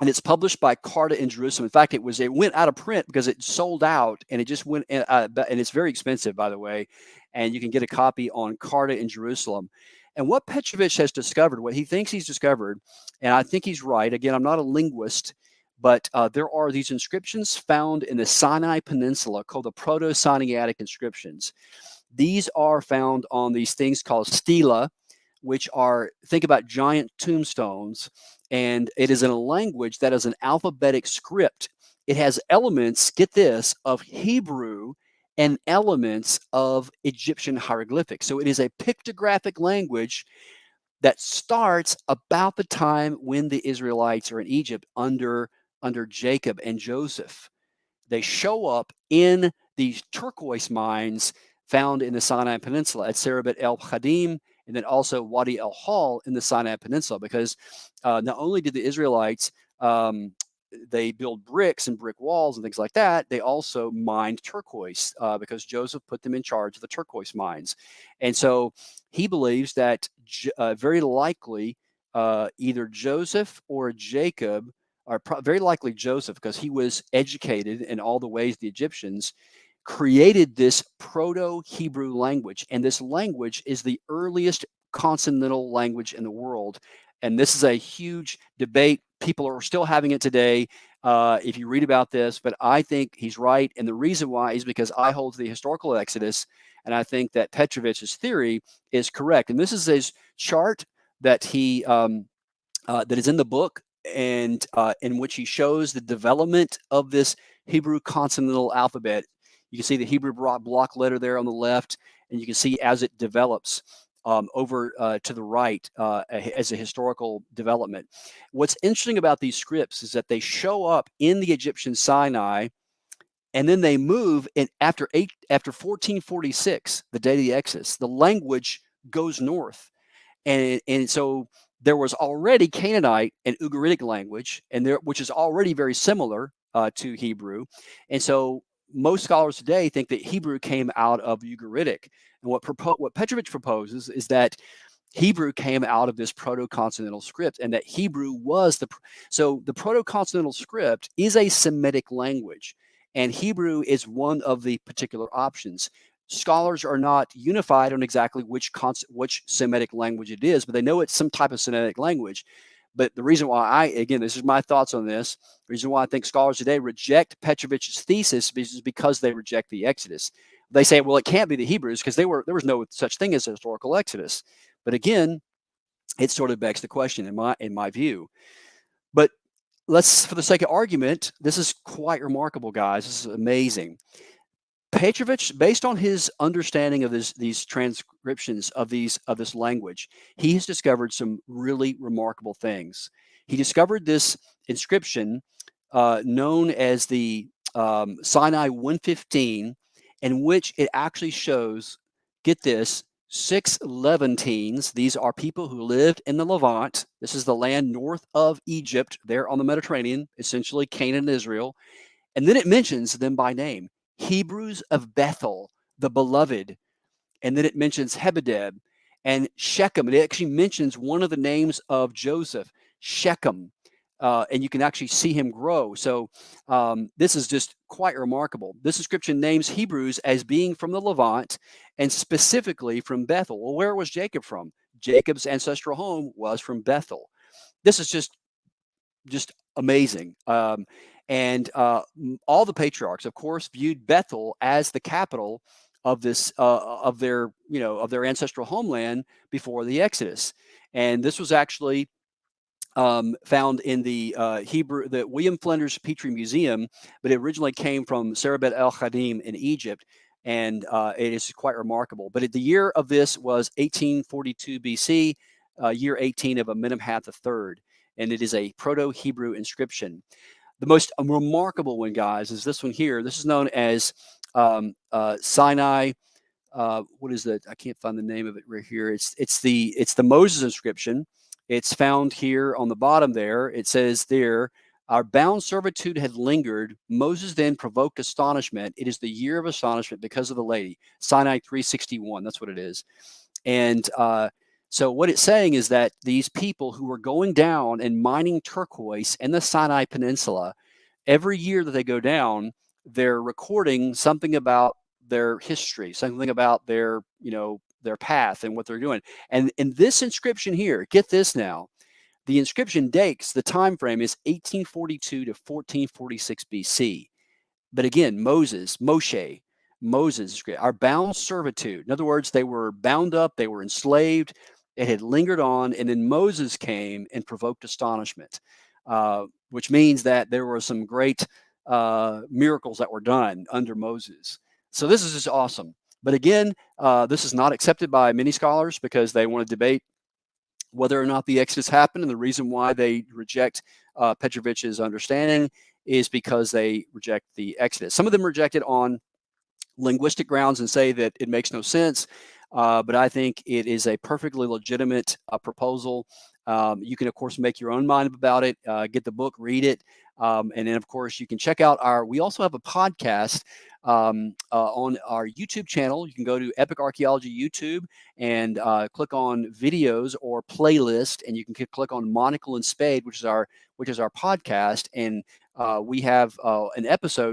And it's published by Carta in Jerusalem. In fact, it went out of print because it sold out, and it just went, and it's very expensive, by the way. And you can get a copy on Carta in Jerusalem. And what Petrovich has discovered, what he thinks he's discovered, and I think he's right. Again, I'm not a linguist, but there are these inscriptions found in the Sinai Peninsula called the Proto-Sinaitic Inscriptions. These are found on these things called stela, which are, think about giant tombstones, and it is in a language that is an alphabetic script. It has elements, get this, of Hebrew and elements of Egyptian hieroglyphics. So it is a pictographic language that starts about the time when the Israelites are in Egypt under Jacob and Joseph. They show up in these turquoise mines found in the Sinai Peninsula at Serabit El Khadim, and then also Wadi El Hal in the Sinai Peninsula, because not only did the Israelites they build bricks and brick walls and things like that, they also mined turquoise because Joseph put them in charge of the turquoise mines. And so he believes that very likely either Joseph or Jacob, or very likely Joseph, because he was educated in all the ways the Egyptians, created this Proto-Hebrew language. And this language is the earliest consonantal language in the world. And this is a huge debate. People are still having it today if you read about this, but I think he's right. And the reason why is because I hold to the historical Exodus, and I think that Petrovich's theory is correct. And this is his chart that he that is in the book, and in which he shows the development of this Hebrew consonantal alphabet. You can see the Hebrew block letter there on the left, and you can see as it develops over to the right as a historical development. What's interesting about these scripts is that they show up in the Egyptian Sinai, and then they move in after 1446, the day of the Exodus. The language goes north, and so there was already Canaanite and Ugaritic language, and which is already very similar to Hebrew, and so most scholars today think that Hebrew came out of Ugaritic. And what Petrovich proposes is that Hebrew came out of this Proto-Continental script, and that Hebrew was so the Proto-Continental script is a Semitic language, and Hebrew is one of the particular options. Scholars are not unified on exactly which Semitic language it is, but they know it's some type of Semitic language. But the reason why again, this is my thoughts on this, the reason why I think scholars today reject Petrovich's thesis is because they reject the Exodus. They say, well, it can't be the Hebrews because there was no such thing as a historical Exodus. But again, it sort of begs the question in my view. But let's, for the sake of argument, this is quite remarkable, guys. This is amazing. Petrovich, based on his understanding of these transcriptions of this language, he has discovered some really remarkable things. He discovered this inscription known as the Sinai 115, in which it actually shows, get this, 6 Levantines. These are people who lived in the Levant. This is the land north of Egypt, there on the Mediterranean, essentially Canaan and Israel. And then it mentions them by name. Hebrews of Bethel, the beloved. And then it mentions Hebedeb and Shechem. It actually mentions one of the names of Joseph, Shechem. And you can actually see him grow. So this is just quite remarkable. This inscription names Hebrews as being from the Levant, and specifically from Bethel. Well, where was Jacob from? Jacob's ancestral home was from Bethel. This is just amazing. And all the patriarchs, of course, viewed Bethel as the capital of this of their ancestral homeland before the Exodus. And this was actually found in the William Flinders Petrie Museum, but it originally came from Serabet El Khadim in Egypt, and it is quite remarkable. But the year of this was 1842 BC, year 18 of Amenemhat III, and it is a Proto-Hebrew inscription. The most remarkable one, guys, is this one here. This is known as Sinai. What is that? I can't find the name of it right here. It's the Moses inscription. It's found here on the bottom there. It says there, our bound servitude had lingered. Moses then provoked astonishment. It is the year of astonishment because of the lady. Sinai 361. That's what it is. And so what it's saying is that these people who were going down and mining turquoise in the Sinai Peninsula, every year that they go down, they're recording something about their history, something about their, path and what they're doing. And in this inscription here, get this now, the inscription dates, the time frame is 1842 to 1446 BC. But again, Moses, our bound servitude. In other words, they were bound up, they were enslaved, it had lingered on, and then Moses came and provoked astonishment, which means that there were some great miracles that were done under Moses. So this is just awesome. But again, this is not accepted by many scholars because they want to debate whether or not the Exodus happened, and the reason why they reject Petrovich's understanding is because they reject the Exodus. Some of them reject it on linguistic grounds and say that it makes no sense, but I think it is a perfectly legitimate proposal. You can, of course, make your own mind about it, get the book, read it, and then, of course, you can check out we also have a podcast on our YouTube channel. You can go to Epic Archaeology YouTube and click on videos or playlist, and you can click on Monocle and Spade, which is our podcast, and we have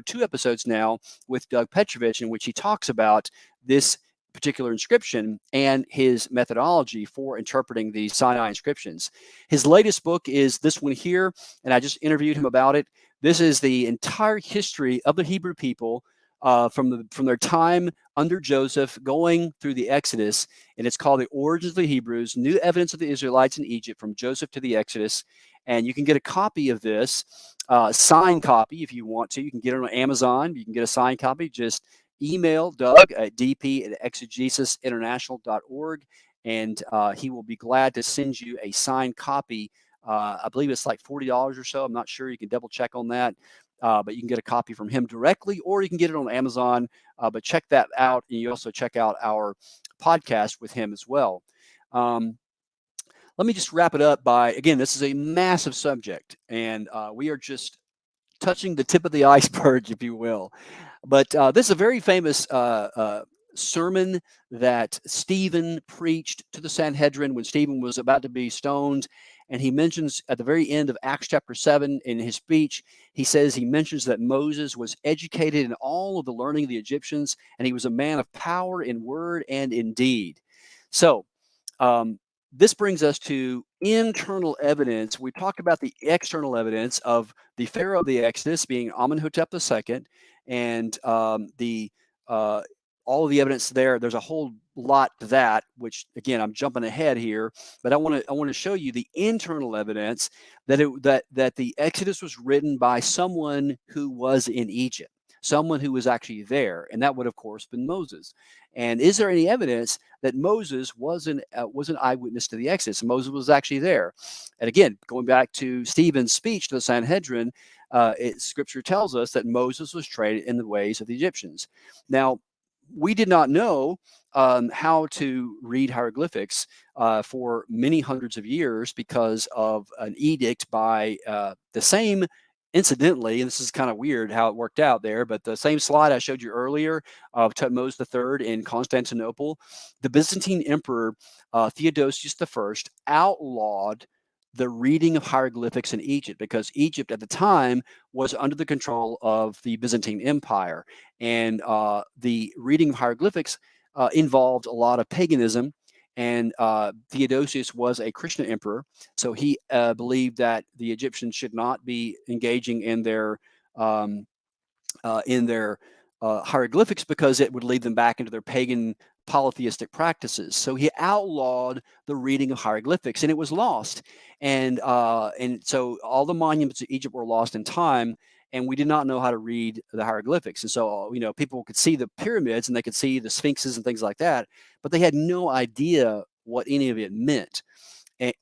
two episodes now with Doug Petrovich, in which he talks about this particular inscription and his methodology for interpreting the Sinai inscriptions. His latest book is this one here, and I just interviewed him about it. This is the entire history of the Hebrew people from their time under Joseph going through the Exodus, and it's called The Origins of the Hebrews, New Evidence of the Israelites in Egypt from Joseph to the Exodus. And you can get a copy of this, signed copy if you want to. You can get it on Amazon. You can get a signed copy. Just email Doug at dp@exegesisinternational.org, and he will be glad to send you a signed copy. I believe it's like $40 or so. I'm not sure. You can double check on that. But you can get a copy from him directly, or you can get it on Amazon. But check that out, and you also check out our podcast with him as well. Let me just wrap it up by, again, this is a massive subject, and we are just touching the tip of the iceberg, if you will. But this is a very famous sermon that Stephen preached to the Sanhedrin when Stephen was about to be stoned. And he mentions at the very end of Acts chapter 7 in his speech, he mentions that Moses was educated in all of the learning of the Egyptians, and he was a man of power in word and in deed. So this brings us to internal evidence. We talked about the external evidence of the Pharaoh of the Exodus being Amenhotep II, and all of the evidence there. There's a whole lot to that, which again, I'm jumping ahead here, but I want to show you the internal evidence that the Exodus was written by someone who was in Egypt, someone who was actually there, and that would, of course, been Moses. And is there any evidence that Moses was an eyewitness to the Exodus? Moses was actually there. And again, going back to Stephen's speech to the Sanhedrin, Scripture tells us that Moses was trained in the ways of the Egyptians. Now, we did not know how to read hieroglyphics for many hundreds of years because of an edict by the same, incidentally, and this is kind of weird how it worked out there, but the same slide I showed you earlier of Thutmose III in Constantinople, the Byzantine Emperor Theodosius I outlawed the reading of hieroglyphics in Egypt, because Egypt at the time was under the control of the Byzantine Empire. And the reading of hieroglyphics involved a lot of paganism. And Theodosius was a Christian emperor, so he believed that the Egyptians should not be engaging in their hieroglyphics because it would lead them back into their pagan polytheistic practices. So he outlawed the reading of hieroglyphics, and it was lost. And so all the monuments of Egypt were lost in time, and we did not know how to read the hieroglyphics. And so, people could see the pyramids and they could see the sphinxes and things like that, but they had no idea what any of it meant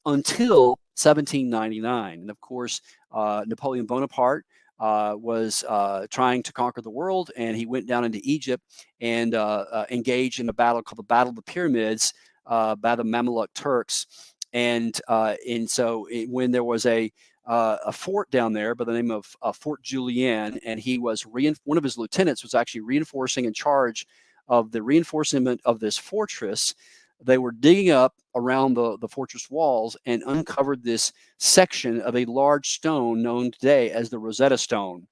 until 1799. And of course, Napoleon Bonaparte was trying to conquer the world, and he went down into Egypt and engaged in a battle called the Battle of the Pyramids by the Mamluk Turks. And so when there was a fort down there by the name of Fort Julian, and he was one of his lieutenants was actually reinforcing in charge of the reinforcement of this fortress. They were digging up around the fortress walls and uncovered this section of a large stone known today as the Rosetta Stone.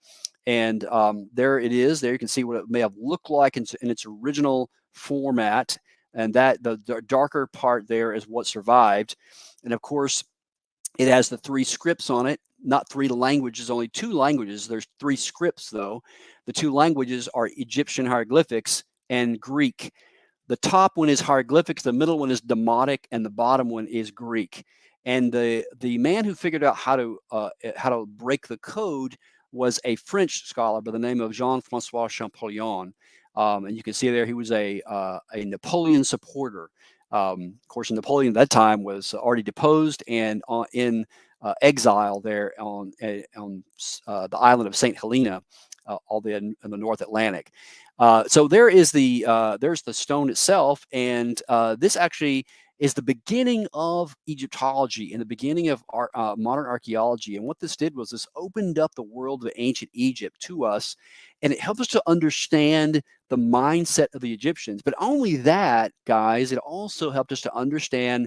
And there it is. There you can see what it may have looked like in its original format. and that the darker part there is what survived. And of course, it has the 3 scripts on it, not 3 languages, only 2 languages. There's 3 scripts, though. The 2 languages are Egyptian hieroglyphics and Greek. The top one is hieroglyphics, the middle one is Demotic, and the bottom one is Greek. And the man who figured out how to break the code was a French scholar by the name of Jean-Francois Champollion. And you can see there he was a Napoleon supporter. Of course, Napoleon at that time was already deposed and in exile there on the island of St. Helena, all in the North Atlantic. So there's the stone itself, and this actually is the beginning of Egyptology and the beginning of modern archaeology. And what this did was this opened up the world of ancient Egypt to us, and it helped us to understand the mindset of the Egyptians. But only that, guys, it also helped us to understand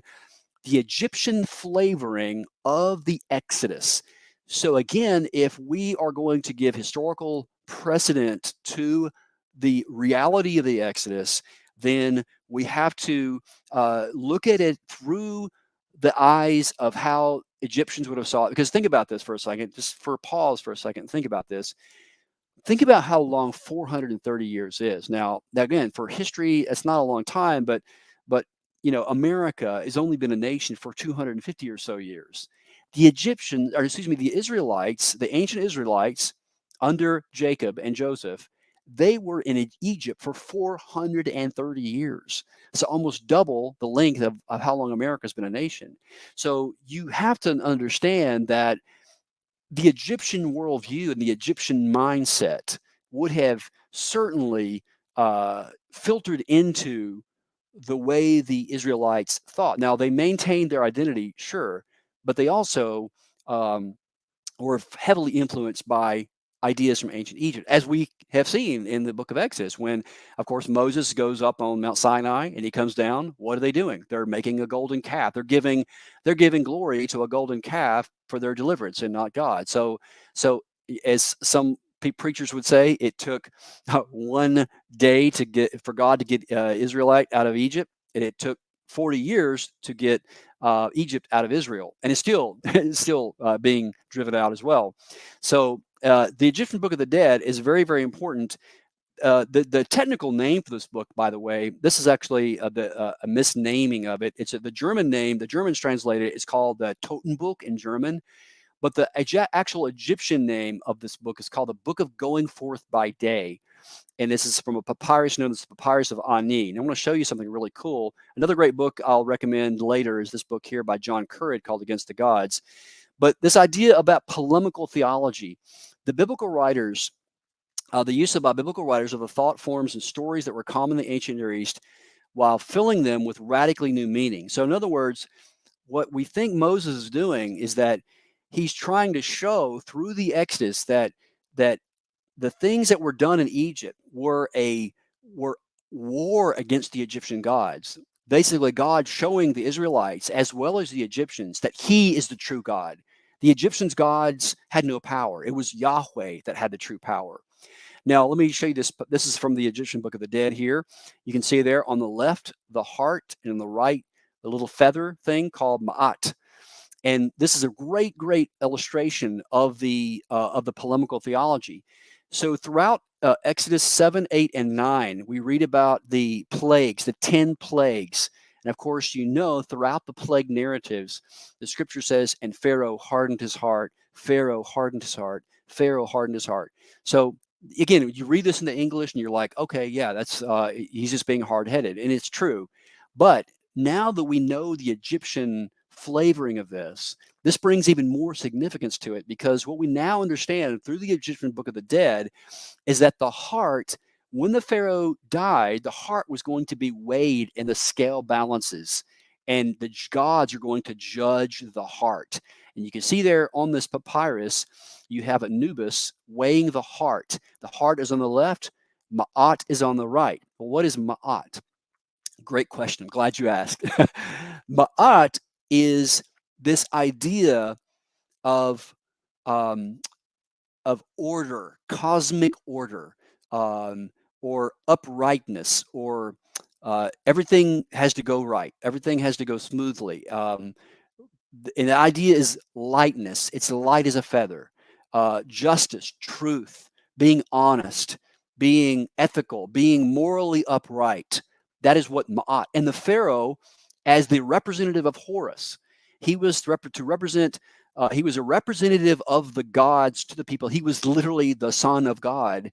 the Egyptian flavoring of the Exodus. So again, if we are going to give historical precedent to the reality of the Exodus, then we have to look at it through the eyes of how Egyptians would have saw it. Because think about this for a second, just for a pause for a second, think about this. Think about how long 430 years is. Now again, for history, it's not a long time, but America has only been a nation for 250 or so years. The Israelites, the ancient Israelites under Jacob and Joseph, they were in Egypt for 430 years. So almost double the length of how long America's been a nation. So you have to understand that the Egyptian worldview and the Egyptian mindset would have certainly filtered into the way the Israelites thought. Now, they maintained their identity, sure, but they also were heavily influenced by ideas from ancient Egypt, as we have seen in the book of Exodus, when, of course, Moses goes up on Mount Sinai and he comes down. What are they doing? They're making a golden calf. They're giving glory to a golden calf for their deliverance and not God. So as some preachers would say, it took 1 day for God to get Israelite out of Egypt, and it took 40 years to get Egypt out of Israel, and it's still being driven out as well. So the Egyptian Book of the Dead is very, very important. The technical name for this book, by the way, this is actually a misnaming of it. It's the German name. The Germans translated it. It's called the Totenbuch in German. But the actual Egyptian name of this book is called the Book of Going Forth by Day. And this is from a papyrus known as the Papyrus of Ani. And I want to show you something really cool. Another great book I'll recommend later is this book here by John Currid called Against the Gods. But this idea about polemical theology, the biblical writers, the use by biblical writers of the thought forms and stories that were common in the ancient Near East while filling them with radically new meaning. So in other words, what we think Moses is doing is that he's trying to show through the Exodus that the things that were done in Egypt were war against the Egyptian gods. Basically, God showing the Israelites as well as the Egyptians that he is the true God. The Egyptians' gods had no power. It was Yahweh that had the true power. Now, let me show you this. This is from the Egyptian Book of the Dead here. You can see there on the left, the heart, and on the right, the little feather thing called Ma'at. And this is a great, great illustration of the polemical theology. So throughout Exodus 7, 8, and 9, we read about the plagues, the 10 plagues. And of course, throughout the plague narratives, the scripture says, and Pharaoh hardened his heart, Pharaoh hardened his heart, Pharaoh hardened his heart. So again, you read this in the English and you're like, okay, yeah, that's he's just being hard-headed. And it's true. But now that we know the Egyptian flavoring of this brings even more significance to it, because what we now understand through the Egyptian Book of the Dead is that the heart, when the Pharaoh died, the heart was going to be weighed in the scale balances, and the gods are going to judge the heart. And you can see there on this papyrus, you have Anubis weighing the heart. The heart is on the left, Ma'at is on the right. Well, what is Ma'at? Great question. I'm glad you asked. Ma'at is this idea of order, cosmic order, or uprightness, or everything has to go right. Everything has to go smoothly. And the idea is lightness. It's light as a feather. Justice, truth, being honest, being ethical, being morally upright. That is what Ma'at. And the Pharaoh, as the representative of Horus, he was to represent. He was a representative of the gods to the people. He was literally the son of God,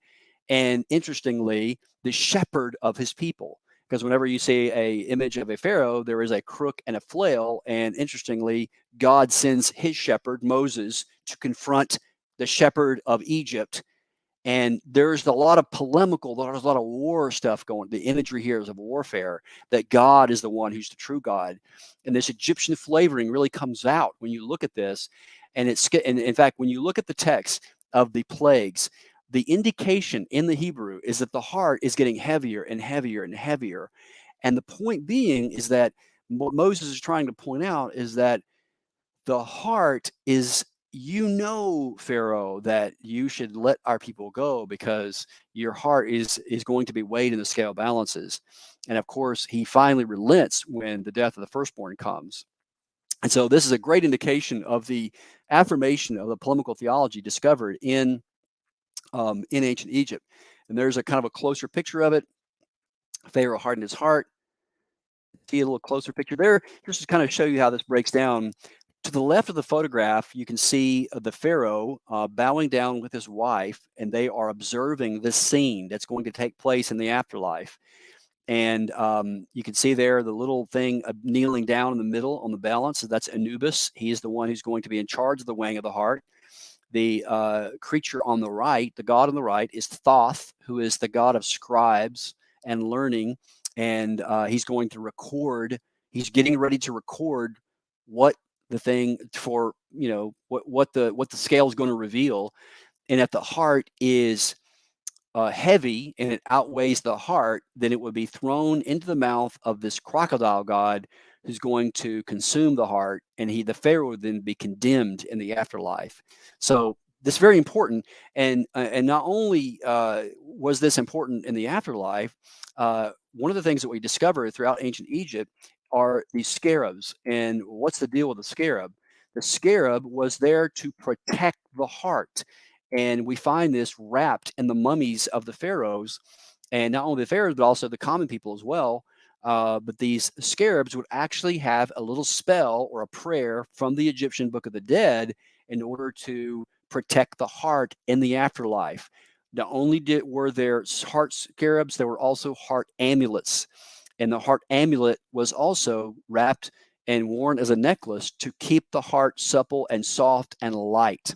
and interestingly, the shepherd of his people. Because whenever you see a image of a pharaoh, there is a crook and a flail. And interestingly, God sends his shepherd, Moses, to confront the shepherd of Egypt. And there's a lot of polemical, there's a lot of war stuff going. The imagery here is of warfare, that God is the one who's the true God. And this Egyptian flavoring really comes out when you look at this. And in fact, when you look at the text of the plagues, the indication in the Hebrew is that the heart is getting heavier and heavier and heavier. And the point being is that what Moses is trying to point out is that the heart is, Pharaoh, that you should let our people go because your heart is going to be weighed in the scale balances. And of course, he finally relents when the death of the firstborn comes. And so this is a great indication of the affirmation of the polemical theology discovered in ancient Egypt. And there's a kind of a closer picture of it. Pharaoh hardened his heart. See a little closer picture there, just to kind of show you how this breaks down. To the left of the photograph, you can see the Pharaoh bowing down with his wife, and they are observing this scene that's going to take place in the afterlife. And you can see there the little thing kneeling down in the middle on the balance. That's Anubis. He is the one who's going to be in charge of the weighing of the heart. The creature on the right, the god on the right, is Thoth, who is the god of scribes and learning. And he's going to record, he's getting ready to record what the thing for, what the scale is going to reveal. And if the heart is heavy and it outweighs the heart, then it would be thrown into the mouth of this crocodile god who's going to consume the heart, and the Pharaoh would then be condemned in the afterlife. So this is very important, and not only was this important in the afterlife, one of the things that we discovered throughout ancient Egypt are these scarabs. And what's the deal with the scarab? The scarab was there to protect the heart. And we find this wrapped in the mummies of the pharaohs, and not only the pharaohs, but also the common people as well. But these scarabs would actually have a little spell or a prayer from the Egyptian Book of the Dead in order to protect the heart in the afterlife. Not only were there heart scarabs, there were also heart amulets. And the heart amulet was also wrapped and worn as a necklace to keep the heart supple and soft and light.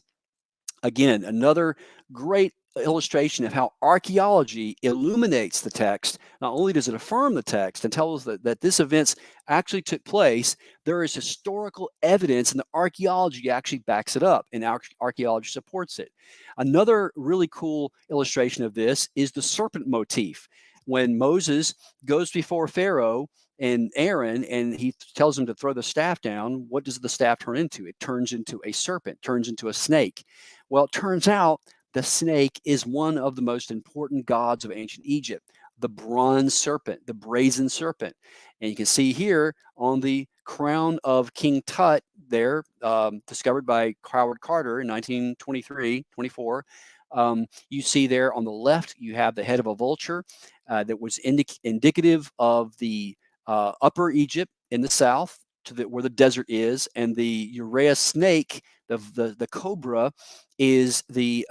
Again, another great illustration of how archaeology illuminates the text. Not only does it affirm the text and tell us that this event actually took place, there is historical evidence, and the archaeology actually backs it up, and archaeology supports it. Another really cool illustration of this is the serpent motif. When Moses goes before Pharaoh and Aaron, and he tells them to throw the staff down, what does the staff turn into? It turns into a serpent, turns into a snake. Well, it turns out the snake is one of the most important gods of ancient Egypt, the bronze serpent, the brazen serpent. And you can see here on the crown of King Tut there, discovered by Howard Carter in 1923-24. You see there on the left, you have the head of a vulture that was indicative of the Upper Egypt in the south, where the desert is, and the urea snake, the cobra, is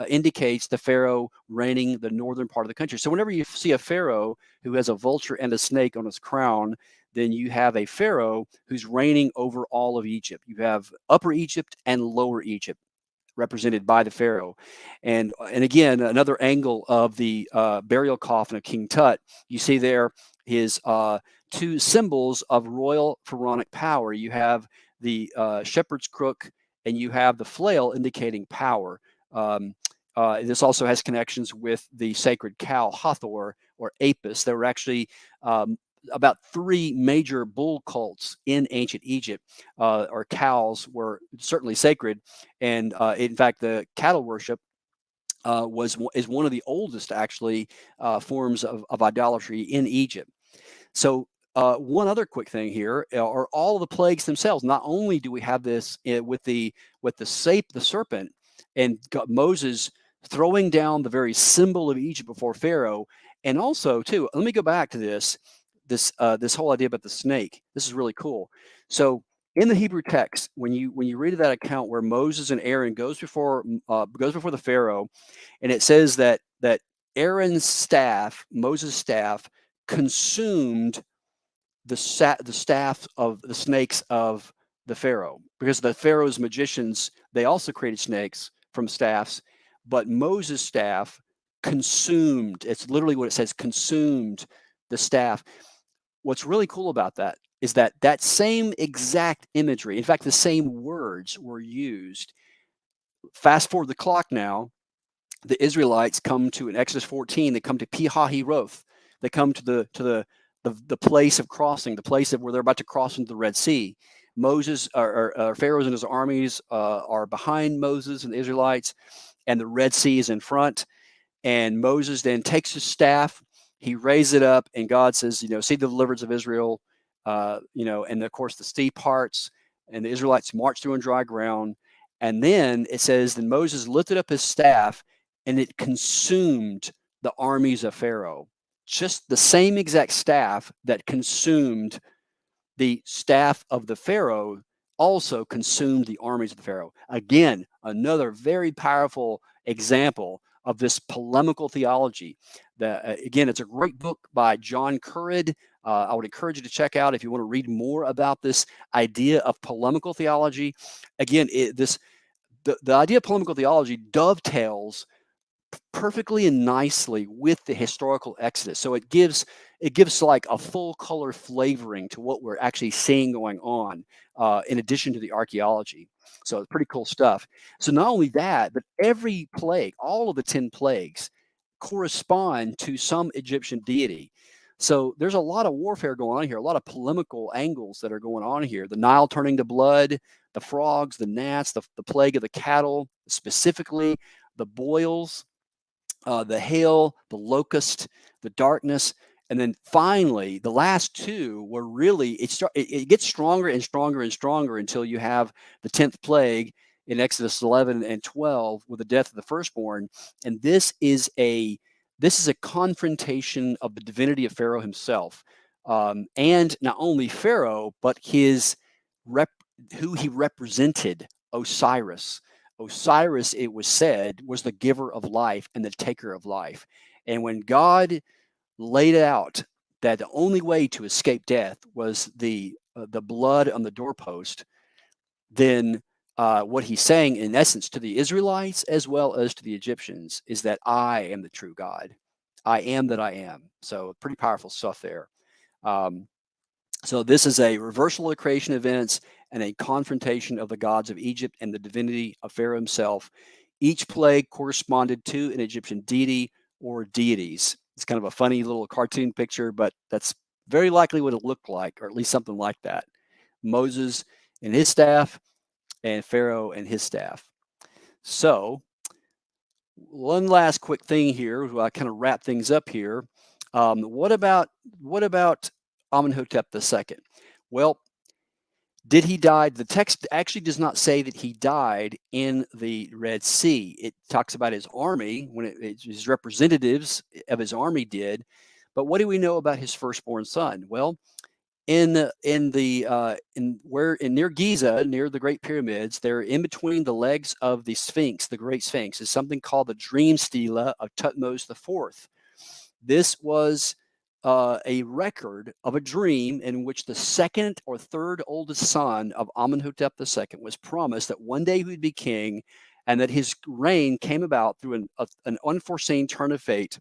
indicates the pharaoh reigning the northern part of the country. So whenever you see a pharaoh who has a vulture and a snake on his crown, then you have a pharaoh who's reigning over all of Egypt. You have Upper Egypt and Lower Egypt represented by the pharaoh. And again, another angle of the burial coffin of King Tut, you see there his two symbols of royal pharaonic power. You have the shepherd's crook, and you have the flail indicating power. This also has connections with the sacred cow Hathor or Apis. There were actually about 3 major bull cults in ancient Egypt, or cows were certainly sacred. And in fact, the cattle worship is one of the oldest actually forms of idolatry in Egypt. So one other quick thing here are all of the plagues themselves. Not only do we have this with the serpent, and Moses throwing down the very symbol of Egypt before Pharaoh, and also too, let me go back to this whole idea about the snake. This is really cool. So in the Hebrew text, when you read that account where Moses and Aaron goes before the Pharaoh, and it says that Aaron's staff, Moses' staff, consumed the staff of the snakes of the Pharaoh, because the Pharaoh's magicians, they also created snakes from staffs, but Moses' staff consumed. It's literally what it says, consumed the staff. What's really cool about that is that same exact imagery, in fact, the same words were used. Fast forward the clock now, the Israelites come to, in Exodus 14, they come to Pi-hahiroth. They come to the place of crossing, the place of where they're about to cross into the Red Sea. Moses, or Pharaoh's and his armies are behind Moses and the Israelites, and the Red Sea is in front. And Moses then takes his staff, he raises it up, and God says, see the deliverance of Israel, and of course the sea parts, and the Israelites march through on dry ground. And then it says, then Moses lifted up his staff, and it consumed the armies of Pharaoh. Just the same exact staff that consumed the staff of the Pharaoh also consumed the armies of the Pharaoh. Again, another very powerful example of this polemical theology. Again, it's a great book by John Currid. I would encourage you to check out if you want to read more about this idea of polemical theology. Again, the idea of polemical theology dovetails perfectly and nicely with the historical Exodus. So it gives like a full color flavoring to what we're actually seeing going on, in addition to the archaeology. So it's pretty cool stuff. So not only that, but every plague, all of the 10 plagues, correspond to some Egyptian deity. So there's a lot of warfare going on here, a lot of polemical angles that are going on here. The Nile turning to blood, the frogs, the gnats, the plague of the cattle, specifically the boils, the hail, the locust, the darkness, and then finally the last two were really, it gets stronger and stronger and stronger until you have the 10th plague in Exodus 11 and 12 with the death of the firstborn. And this is a confrontation of the divinity of Pharaoh himself, and not only Pharaoh, but who he represented, Osiris. Osiris, it was said, was the giver of life and the taker of life. And when God laid out that the only way to escape death was the blood on the doorpost, then what he's saying, in essence, to the Israelites as well as to the Egyptians, is that I am the true God. I am that I am. So pretty powerful stuff there. So this is a reversal of the creation events and a confrontation of the gods of Egypt and the divinity of Pharaoh himself. Each plague corresponded to an Egyptian deity or deities. It's kind of a funny little cartoon picture, but that's very likely what it looked like, or at least something like that. Moses and his staff, and Pharaoh and his staff. So one last quick thing here, I kind of wrap things up here. What about Amenhotep II? Well, did he die? The text actually does not say that he died in the Red Sea. It talks about his army, his representatives of his army did. But what do we know about his firstborn son? Well, near Giza, near the Great Pyramids, there in between the legs of the Sphinx, the Great Sphinx, is something called the Dream Stela of Thutmose IV. This was a record of a dream in which the second or third oldest son of Amenhotep II was promised that one day he would be king, and that his reign came about through an unforeseen turn of fate,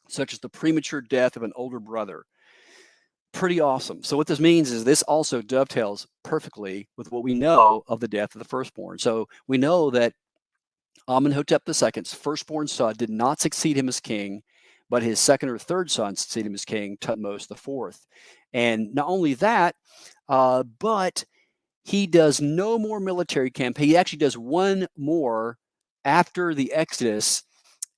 such as the premature death of an older brother. Pretty awesome. So what this means is this also dovetails perfectly with what we know of the death of the firstborn. So we know that Amenhotep II's firstborn son did not succeed him as king, but his second or third son succeeded him as king, Thutmose IV. And not only that, but he does no more military campaign. He actually does one more after the Exodus,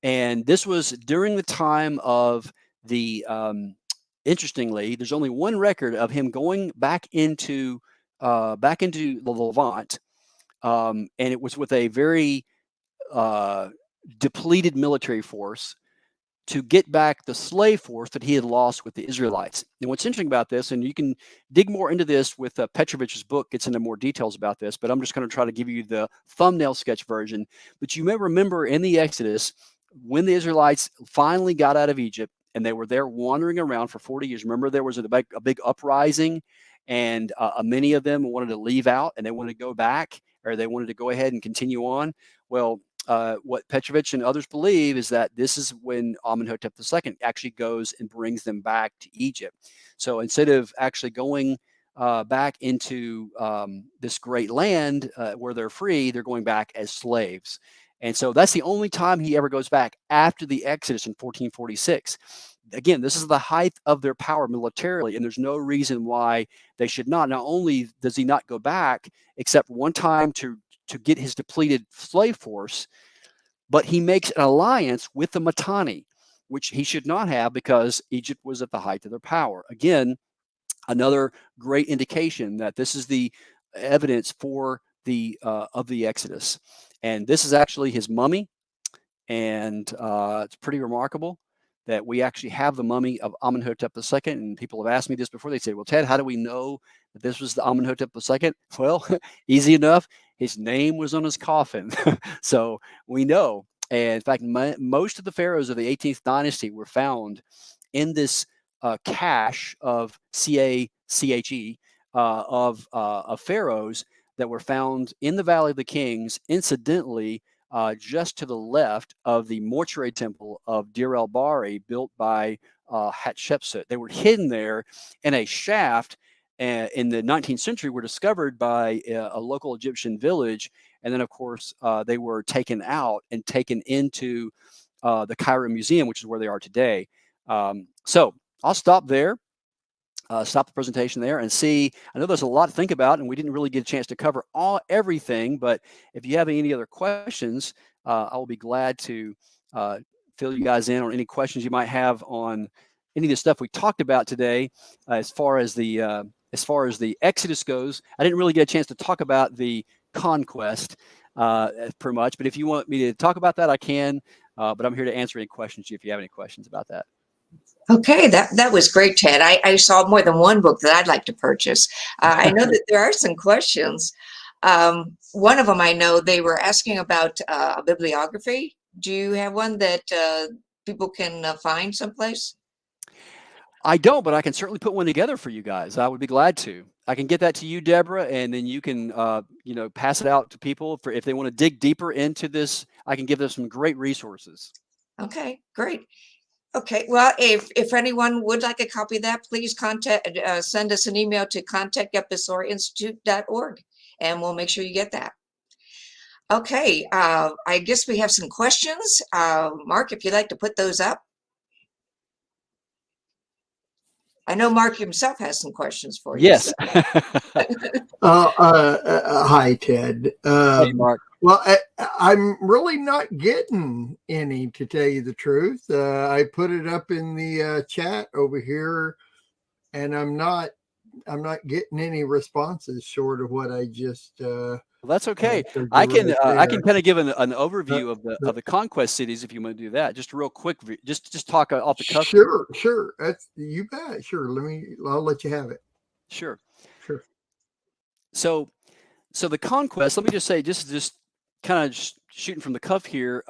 and this was during the time of the interestingly, there's only one record of him going back into the Levant, and it was with a very depleted military force to get back the slave force that he had lost with the Israelites. And what's interesting about this, and you can dig more into this with Petrovich's book, gets into more details about this, but I'm just going to try to give you the thumbnail sketch version. But you may remember in the Exodus, when the Israelites finally got out of Egypt and they were there wandering around for 40 years, remember there was a big uprising, and many of them wanted to leave out and they wanted to go back, or they wanted to go ahead and continue on. Well, what Petrovich and others believe is that this is when Amenhotep II actually goes and brings them back to Egypt. So instead of actually going back into this great land where they're free, they're going back as slaves. And so that's the only time he ever goes back after the Exodus in 1446. Again, this is the height of their power militarily, and there's no reason why they should not. Not only does he not go back, except one time to get his depleted slave force, but he makes an alliance with the Mitanni, which he should not have because Egypt was at the height of their power. Again, another great indication that this is the evidence for the of the Exodus. And this is actually his mummy, and it's pretty remarkable that we actually have the mummy of Amenhotep II. And people have asked me this before. They say, well, Ted, how do we know that this was the Amenhotep II? Well, easy enough. His name was on his coffin. So we know. And in fact, most of the pharaohs of the 18th dynasty were found in this cache of CACHE of pharaohs that were found in the Valley of the Kings, incidentally, just to the left of the mortuary temple of Deir el-Bahari, built by Hatshepsut. They were hidden there in a shaft in the 19th century, were discovered by a local Egyptian village. And then, of course, they were taken out and taken into the Cairo Museum, which is where they are today. So I'll stop there. Stop the presentation there and see. I know there's a lot to think about, and we didn't really get a chance to cover everything, but if you have any other questions, I will be glad to fill you guys in on any questions you might have on any of the stuff we talked about today. As far as the Exodus goes, I didn't really get a chance to talk about the conquest pretty much, but if you want me to talk about that, I can, but I'm here to answer any questions if you have any questions about that. Okay, that was great, Ted. I saw more than one book that I'd like to purchase. I know that there are some questions. One of them I know they were asking about a bibliography. Do you have one that people can find someplace? I don't, but I can certainly put one together for you guys. I would be glad to. I can get that to you, Deborah, and then you can pass it out to people for if they want to dig deeper into this. I can give them some great resources. Okay, great. Okay, well, if anyone would like a copy of that, please send us an email to contact@besorahinstitute.org, and we'll make sure you get that. Okay, I guess we have some questions. Mark, if you'd like to put those up. I know Mark himself has some questions for you. Yes. Hi, Ted. Hey, Mark. Well, I'm really not getting any, to tell you the truth. I put it up in the chat over here, and I'm not getting any responses short of what I just. Well, that's okay. I can kind of give an overview of the conquest cities if you want to do that. Just real quick, just talk off the cuff. Sure. That's you bet. Sure. I'll let you have it. Sure. So the conquest. Let me just say, just kind of shooting from the cuff here.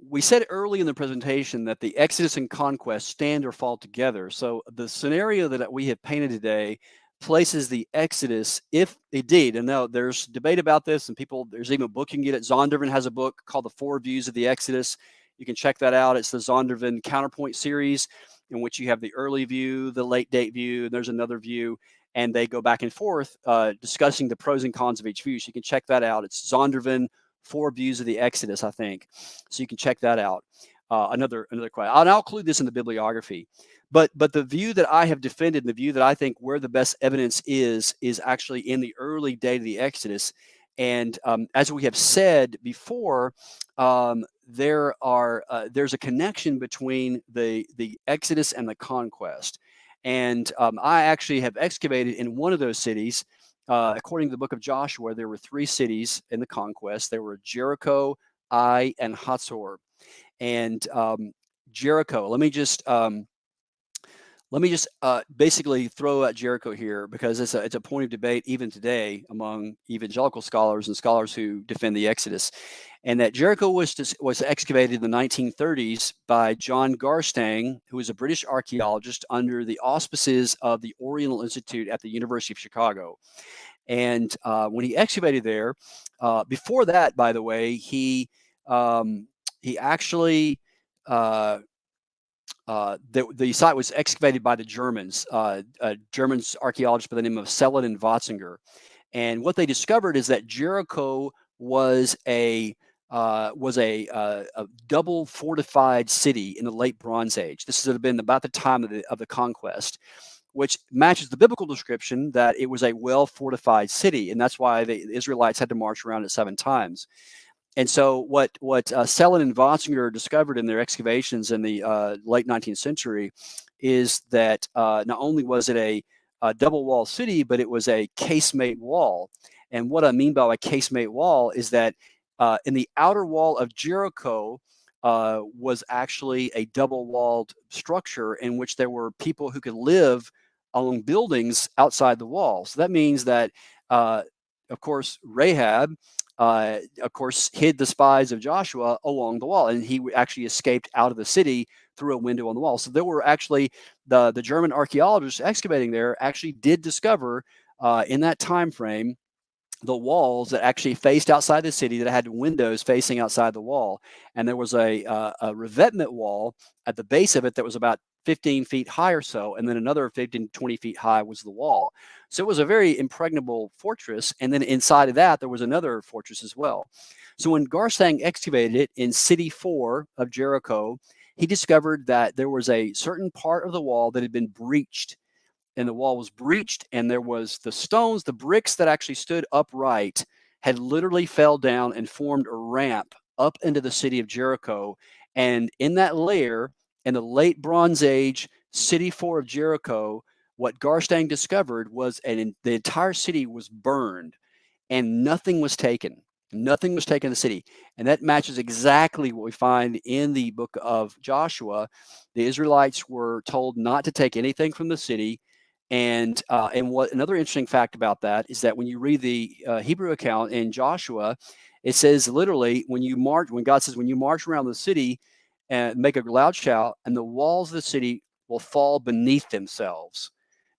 We said early in the presentation that the Exodus and conquest stand or fall together. So the scenario that we have painted today places the Exodus, if indeed, and now there's debate about this, and there's even a book you can get. Zondervan has a book called The Four Views of the Exodus. You can check that out. It's the Zondervan Counterpoint series, in which you have the early view, the late date view, and there's another view, and they go back and forth discussing the pros and cons of each view. So you can check that out. It's Zondervan, Four Views of the Exodus, I think. So you can check that out. Another question. I'll include this in the bibliography. But the view that I have defended, and the view that I think where the best evidence is actually in the early day of the Exodus. And as we have said before, there's a connection between the Exodus and the conquest. And I actually have excavated in one of those cities. According to the book of Joshua, there were 3 cities in the conquest. There were Jericho, Ai, and Hatzor. And Jericho, let me just basically throw out Jericho here, because it's a point of debate even today among evangelical scholars and scholars who defend the Exodus. And that Jericho was excavated in the 1930s by John Garstang, who was a British archaeologist under the auspices of the Oriental Institute at the University of Chicago. And when he excavated there, before that, by the way, he actually the site was excavated by the Germans, Germans archaeologists by the name of Selin and Watzinger. And what they discovered is that Jericho was a double fortified city in the late Bronze Age. This has been about the time of the conquest, which matches the biblical description that it was a well fortified city, and that's why the Israelites had to march around it 7 times. And so what Selin and Watzinger discovered in their excavations in the late 19th century is that not only was it a double wall city, but it was a casemate wall. And what I mean by a casemate wall is that in the outer wall of Jericho was actually a double walled structure in which there were people who could live along buildings outside the wall. So that means that, of course, Rahab, of course, hid the spies of Joshua along the wall, and he actually escaped out of the city through a window on the wall. So there were actually the German archaeologists excavating there actually did discover in that time frame the walls that actually faced outside the city that had windows facing outside the wall, and there was a revetment wall at the base of it that was about 15 feet high or so, and then another 15 to 20 feet high was the wall. So it was a very impregnable fortress, and then inside of that there was another fortress as well. So when Garstang excavated it in City 4 of Jericho, he discovered that there was a certain part of the wall that had been breached, and the wall was breached, and there was the stones, the bricks that actually stood upright had literally fell down and formed a ramp up into the city of Jericho. And in that layer, in the late Bronze Age, City 4 of Jericho, what Garstang discovered was the entire city was burned and nothing was taken. Nothing was taken in the city. And that matches exactly what we find in the book of Joshua. The Israelites were told not to take anything from the city. And what another interesting fact about that is that when you read the Hebrew account in Joshua, it says literally when God says, when you march around the city and make a loud shout, and the walls of the city will fall beneath themselves.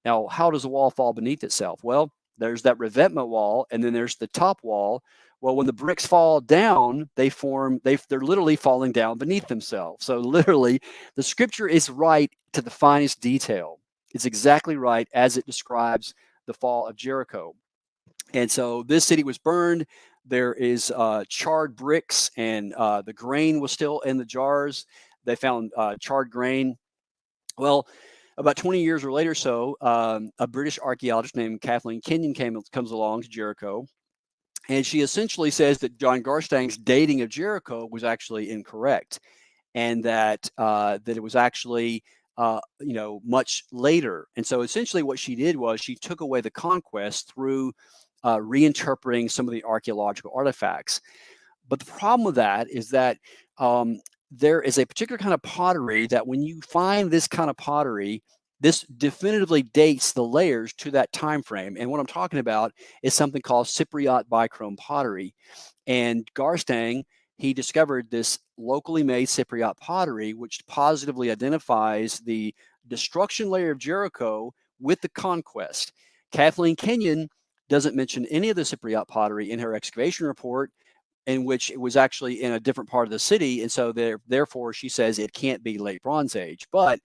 Now, how does a wall fall beneath itself? Well, there's that revetment wall, and then there's the top wall. Well, when the bricks fall down, they're literally falling down beneath themselves. So literally, the scripture is right to the finest detail. It's exactly right as it describes the fall of Jericho. And so this city was burned. There is charred bricks, and the grain was still in the jars. They found charred grain. Well, about 20 years or later, a British archaeologist named Kathleen Kenyon comes along to Jericho, and she essentially says that John Garstang's dating of Jericho was actually incorrect, and that it was actually much later. And so essentially what she did was she took away the conquest through reinterpreting some of the archaeological artifacts. But the problem with that is that there is a particular kind of pottery that when you find this kind of pottery, this definitively dates the layers to that time frame. And what I'm talking about is something called Cypriot Bichrome pottery. And Garstang, he discovered this locally made Cypriot pottery, which positively identifies the destruction layer of Jericho with the conquest. Kathleen Kenyon doesn't mention any of the Cypriot pottery in her excavation report, in which it was actually in a different part of the city. And so therefore, she says it can't be late Bronze Age. But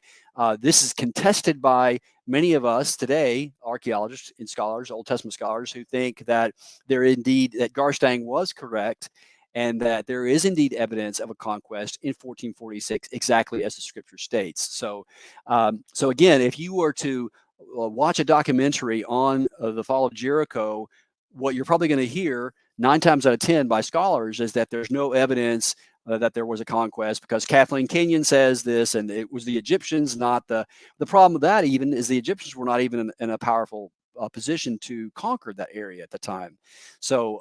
this is contested by many of us today, archaeologists and scholars, Old Testament scholars, who think that that Garstang was correct, and that there is indeed evidence of a conquest in 1446, exactly as the scripture states. So again, if you were to watch a documentary on the fall of Jericho, what you're probably going to hear 9 times out of 10 by scholars is that there's no evidence that there was a conquest, because Kathleen Kenyon says this, and it was the Egyptians, not the problem with that even is the Egyptians were not even in a powerful position to conquer that area at the time. So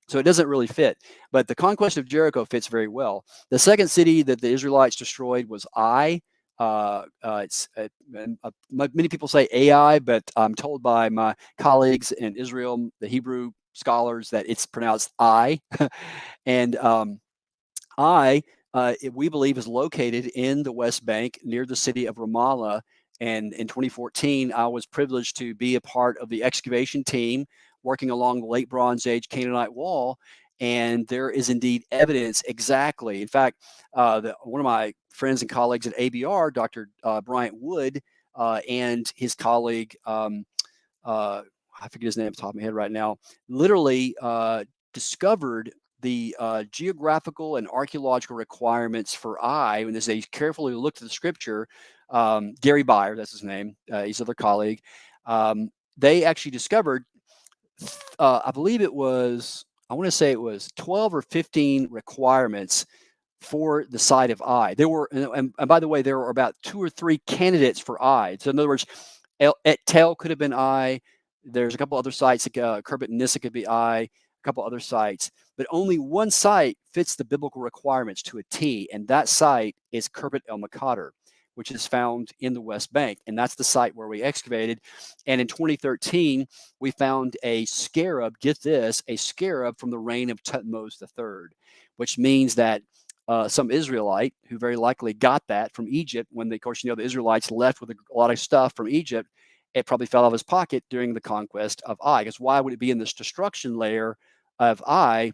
so it doesn't really fit. But the conquest of Jericho fits very well. The second city that the Israelites destroyed was Ai. Many people say Ai, but I'm told by my colleagues in Israel, the Hebrew scholars, that it's pronounced I. And Ai, we believe, is located in the West Bank near the city of Ramallah. And in 2014, I was privileged to be a part of the excavation team working along the late Bronze Age Canaanite wall. And there is indeed evidence exactly. In fact, one of my friends and colleagues at ABR, Dr. Bryant Wood, and his colleague, I forget his name off the top of my head right now, literally discovered the geographical and archaeological requirements for Ai. And as they carefully looked at the scripture, Gary Beyer, that's his name, he's another colleague, they actually discovered, I believe it was, I want to say it was 12 or 15 requirements for the site of Ai. There were, and by the way, there were about 2 or 3 candidates for Ai. So in other words, at Tel could have been Ai. There's a couple other sites, Kerbet and Nissa could be Ai, a couple other sites, but only one site fits the biblical requirements to a T, and that site is Kerbet El Makader, which is found in the West Bank, and that's the site where we excavated. And in 2013, we found a scarab, get this, a scarab from the reign of Thutmose III, which means that some Israelite, who very likely got that from Egypt when, of course, the Israelites left with a lot of stuff from Egypt, it probably fell out of his pocket during the conquest of Ai. Because why would it be in this destruction layer of Ai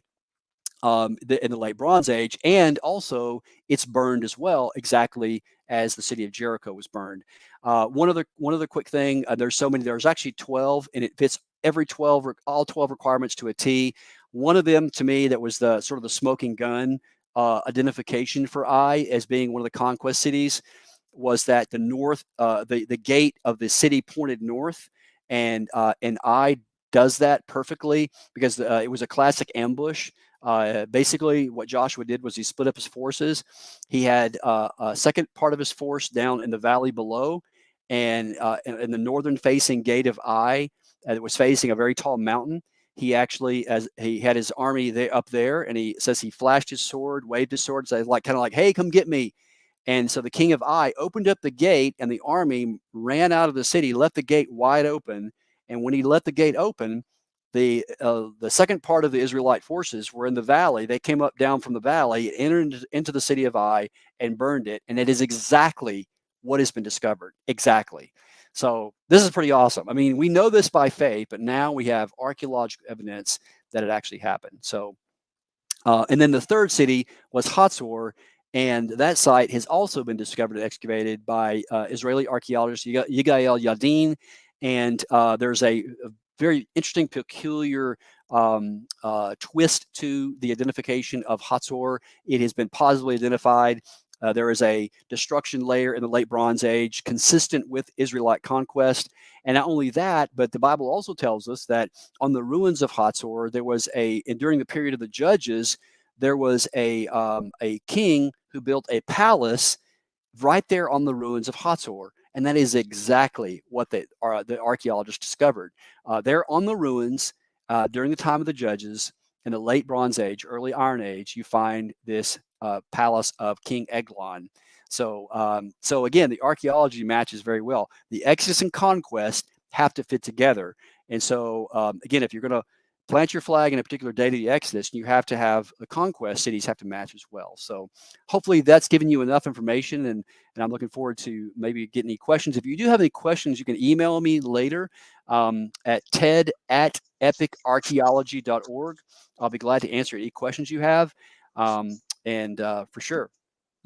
in the late Bronze Age? And also, it's burned as well, exactly as the city of Jericho was burned. One other quick thing. There's so many. There's actually 12, and it fits all 12 requirements to a T. One of them, to me, that was the sort of the smoking gun identification for Ai as being one of the conquest cities, was that the north, the gate of the city pointed north, and Ai does that perfectly because it was a classic ambush. Basically, what Joshua did was he split up his forces. He had a second part of his force down in the valley below, and in the northern facing gate of Ai, that was facing a very tall mountain. He actually, as he had his army up there, and he says he flashed his sword, waved his sword, said kind of like, "Hey, come get me!" And so the king of Ai opened up the gate, and the army ran out of the city, left the gate wide open. And when he let the gate open, the second part of the Israelite forces were in the valley. They came up down from the valley, entered into the city of Ai, and burned it. And it is exactly what has been discovered. Exactly. So this is pretty awesome. I mean, we know this by faith, but now we have archaeological evidence that it actually happened. So, and then the third city was Hatzor, and that site has also been discovered and excavated by Israeli archaeologist Yigael Yadin. And there's a very interesting, peculiar twist to the identification of Hatzor. It has been positively identified. There is a destruction layer in the late Bronze Age consistent with Israelite conquest. And not only that, but the Bible also tells us that on the ruins of Hatzor, there was during the period of the Judges, there was a king who built a palace right there on the ruins of Hatzor. And that is exactly what the archaeologists discovered. There on the ruins, during the time of the Judges, in the late Bronze Age, early Iron Age, you find this palace of King Eglon. So, so again, the archaeology matches very well. The Exodus and conquest have to fit together. And so, again, if you're going to plant your flag in a particular date of the Exodus, you have to have the conquest cities have to match as well. So hopefully that's given you enough information, and I'm looking forward to maybe getting any questions. If you do have any questions, you can email me later at ted@epicarchaeology.org. I'll be glad to answer any questions you have, and for sure.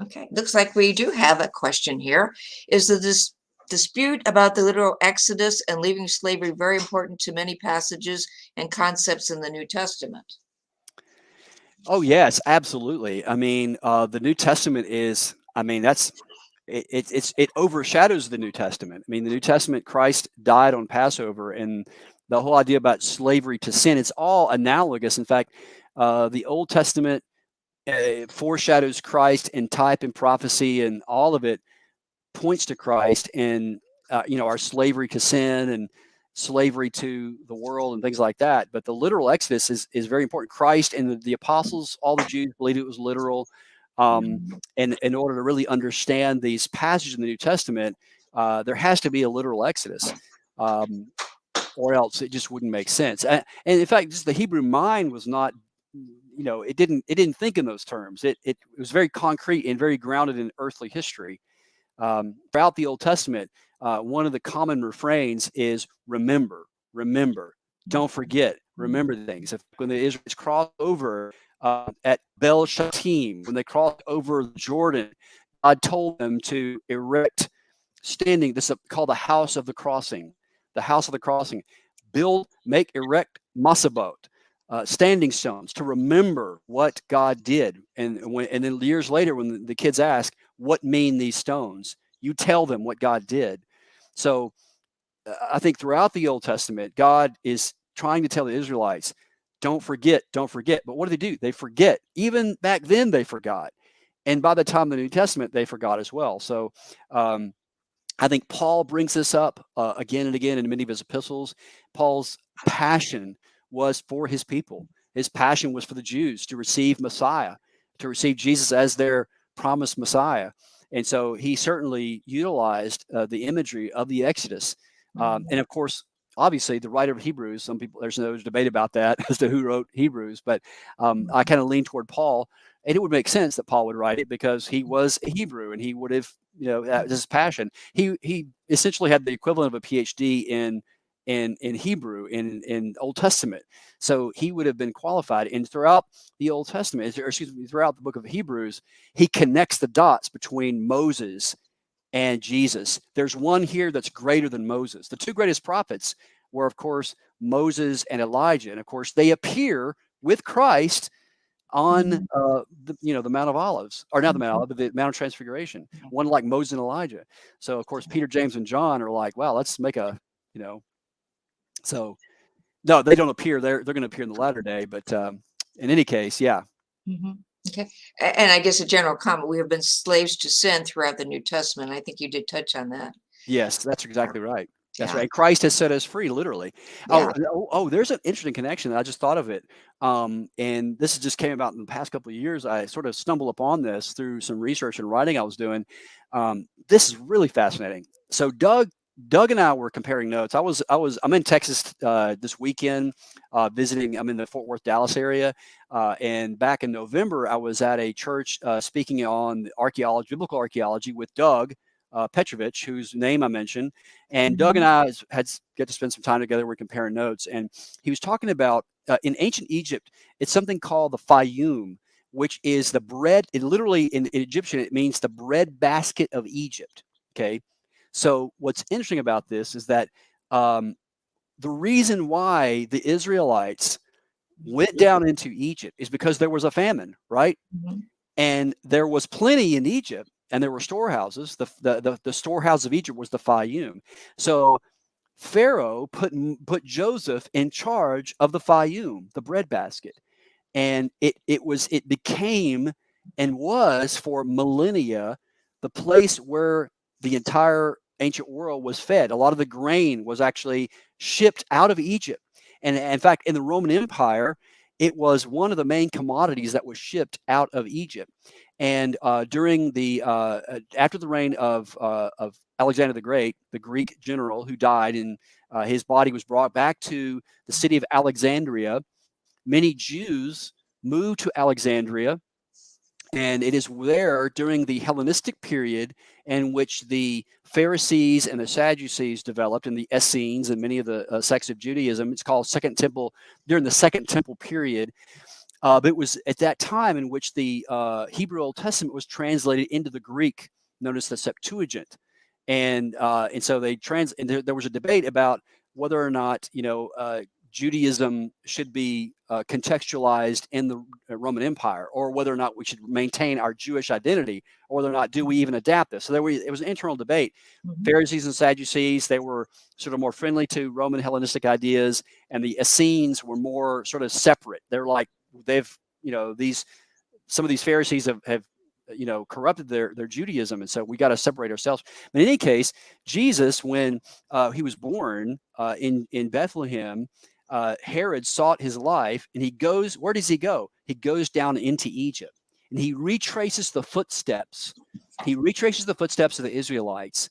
Okay, looks like we do have a question here. Is this dispute about the literal Exodus and leaving slavery very important to many passages and concepts in the New Testament? Oh, yes, absolutely. I mean, the New Testament is, I mean, it overshadows the New Testament. I mean, the New Testament, Christ died on Passover, and the whole idea about slavery to sin, it's all analogous. In fact, the Old Testament foreshadows Christ in type and prophecy, and all of it points to Christ and our slavery to sin and slavery to the world and things like that. But the literal Exodus is very important. Christ and the apostles, all the Jews believed it was literal. And in order to really understand these passages in the New Testament, there has to be a literal Exodus, or else it just wouldn't make sense. And in fact, just the Hebrew mind was not, it didn't think in those terms. It was very concrete and very grounded in earthly history. Throughout the Old Testament, one of the common refrains is remember, don't forget, remember the things. When the Israelites crossed over at Bel Shatim, when they crossed over Jordan, God told them to erect standing, this is called the house of the crossing, erect masabot, standing stones to remember what God did. And then years later, when the kids ask, what mean these stones? You tell them what God did. So I think throughout the Old Testament, God is trying to tell the Israelites, don't forget. But what do? They forget. Even back then, they forgot. And by the time of the New Testament, they forgot as well. So I think Paul brings this up again and again in many of his epistles. Paul's passion was for his people. His passion was for the Jews to receive Messiah, to receive Jesus as their promised Messiah. And so he certainly utilized the imagery of the Exodus. And of course, obviously, the writer of Hebrews, some people, there's no debate about that as to who wrote Hebrews, but I kind of lean toward Paul. And it would make sense that Paul would write it because he was a Hebrew and he would have, that was his passion. He essentially had the equivalent of a PhD in Hebrew in Old Testament. So he would have been qualified. And throughout the Old Testament, throughout the book of Hebrews, he connects the dots between Moses and Jesus. There's one here that's greater than Moses. The two greatest prophets were, of course, Moses and Elijah. And of course, they appear with Christ on the Mount of Olives, or not the Mount of Olives, but the Mount of Transfiguration, one like Moses and Elijah. So of course, Peter, James, and John are like, wow, let's make a, so no, they don't appear. They're going to appear in the latter day, but in any case, yeah. Okay. And I guess a general comment, we have been slaves to sin throughout the New Testament. I think you did touch on that. Yes, that's exactly right. That's right. Christ has set us free, literally. Yeah. Oh, there's an interesting connection. I just thought of it. And this just came about in the past couple of years. I sort of stumbled upon this through some research and writing I was doing. This is really fascinating. So Doug and I were comparing notes. I'm in Texas this weekend visiting. I'm in the Fort Worth, Dallas area. And back in November, I was at a church speaking on archaeology, biblical archaeology with Doug Petrovich, whose name I mentioned. And Doug and I get to spend some time together. We're comparing notes. And he was talking about in ancient Egypt, it's something called the Fayum, which is the bread. It literally in Egyptian, it means the bread basket of Egypt. Okay. So what's interesting about this is that the reason why the Israelites went down into Egypt is because there was a famine, right? And there was plenty in Egypt, and there were storehouses. The storehouse of Egypt was the Fayum. So Pharaoh put Joseph in charge of the Fayum, the breadbasket, and it became and was for millennia the place where the entire ancient world was fed. A lot of the grain was actually shipped out of Egypt. And in fact, in the Roman Empire, it was one of the main commodities that was shipped out of Egypt. And during the after the reign of Alexander the Great, the Greek general who died, and his body was brought back to the city of Alexandria, many Jews moved to Alexandria. And it is there during the Hellenistic period in which the Pharisees and the Sadducees developed, and the Essenes and many of the sects of Judaism. It's called Second Temple, during the Second Temple period. But it was at that time in which the Hebrew Old Testament was translated into the Greek, known as the Septuagint. And so there was a debate about whether or not, Judaism should be contextualized in the Roman Empire, or whether or not we should maintain our Jewish identity, or whether or not do we even adapt this. So it was an internal debate. Pharisees and Sadducees, they were sort of more friendly to Roman Hellenistic ideas, and the Essenes were more sort of separate. They're like, these some of these Pharisees have corrupted their Judaism, and so we got to separate ourselves. But in any case, Jesus, when he was born in Bethlehem, Herod sought his life, and he goes. Where does he go? He goes down into Egypt, and he retraces the footsteps. He retraces the footsteps of the Israelites,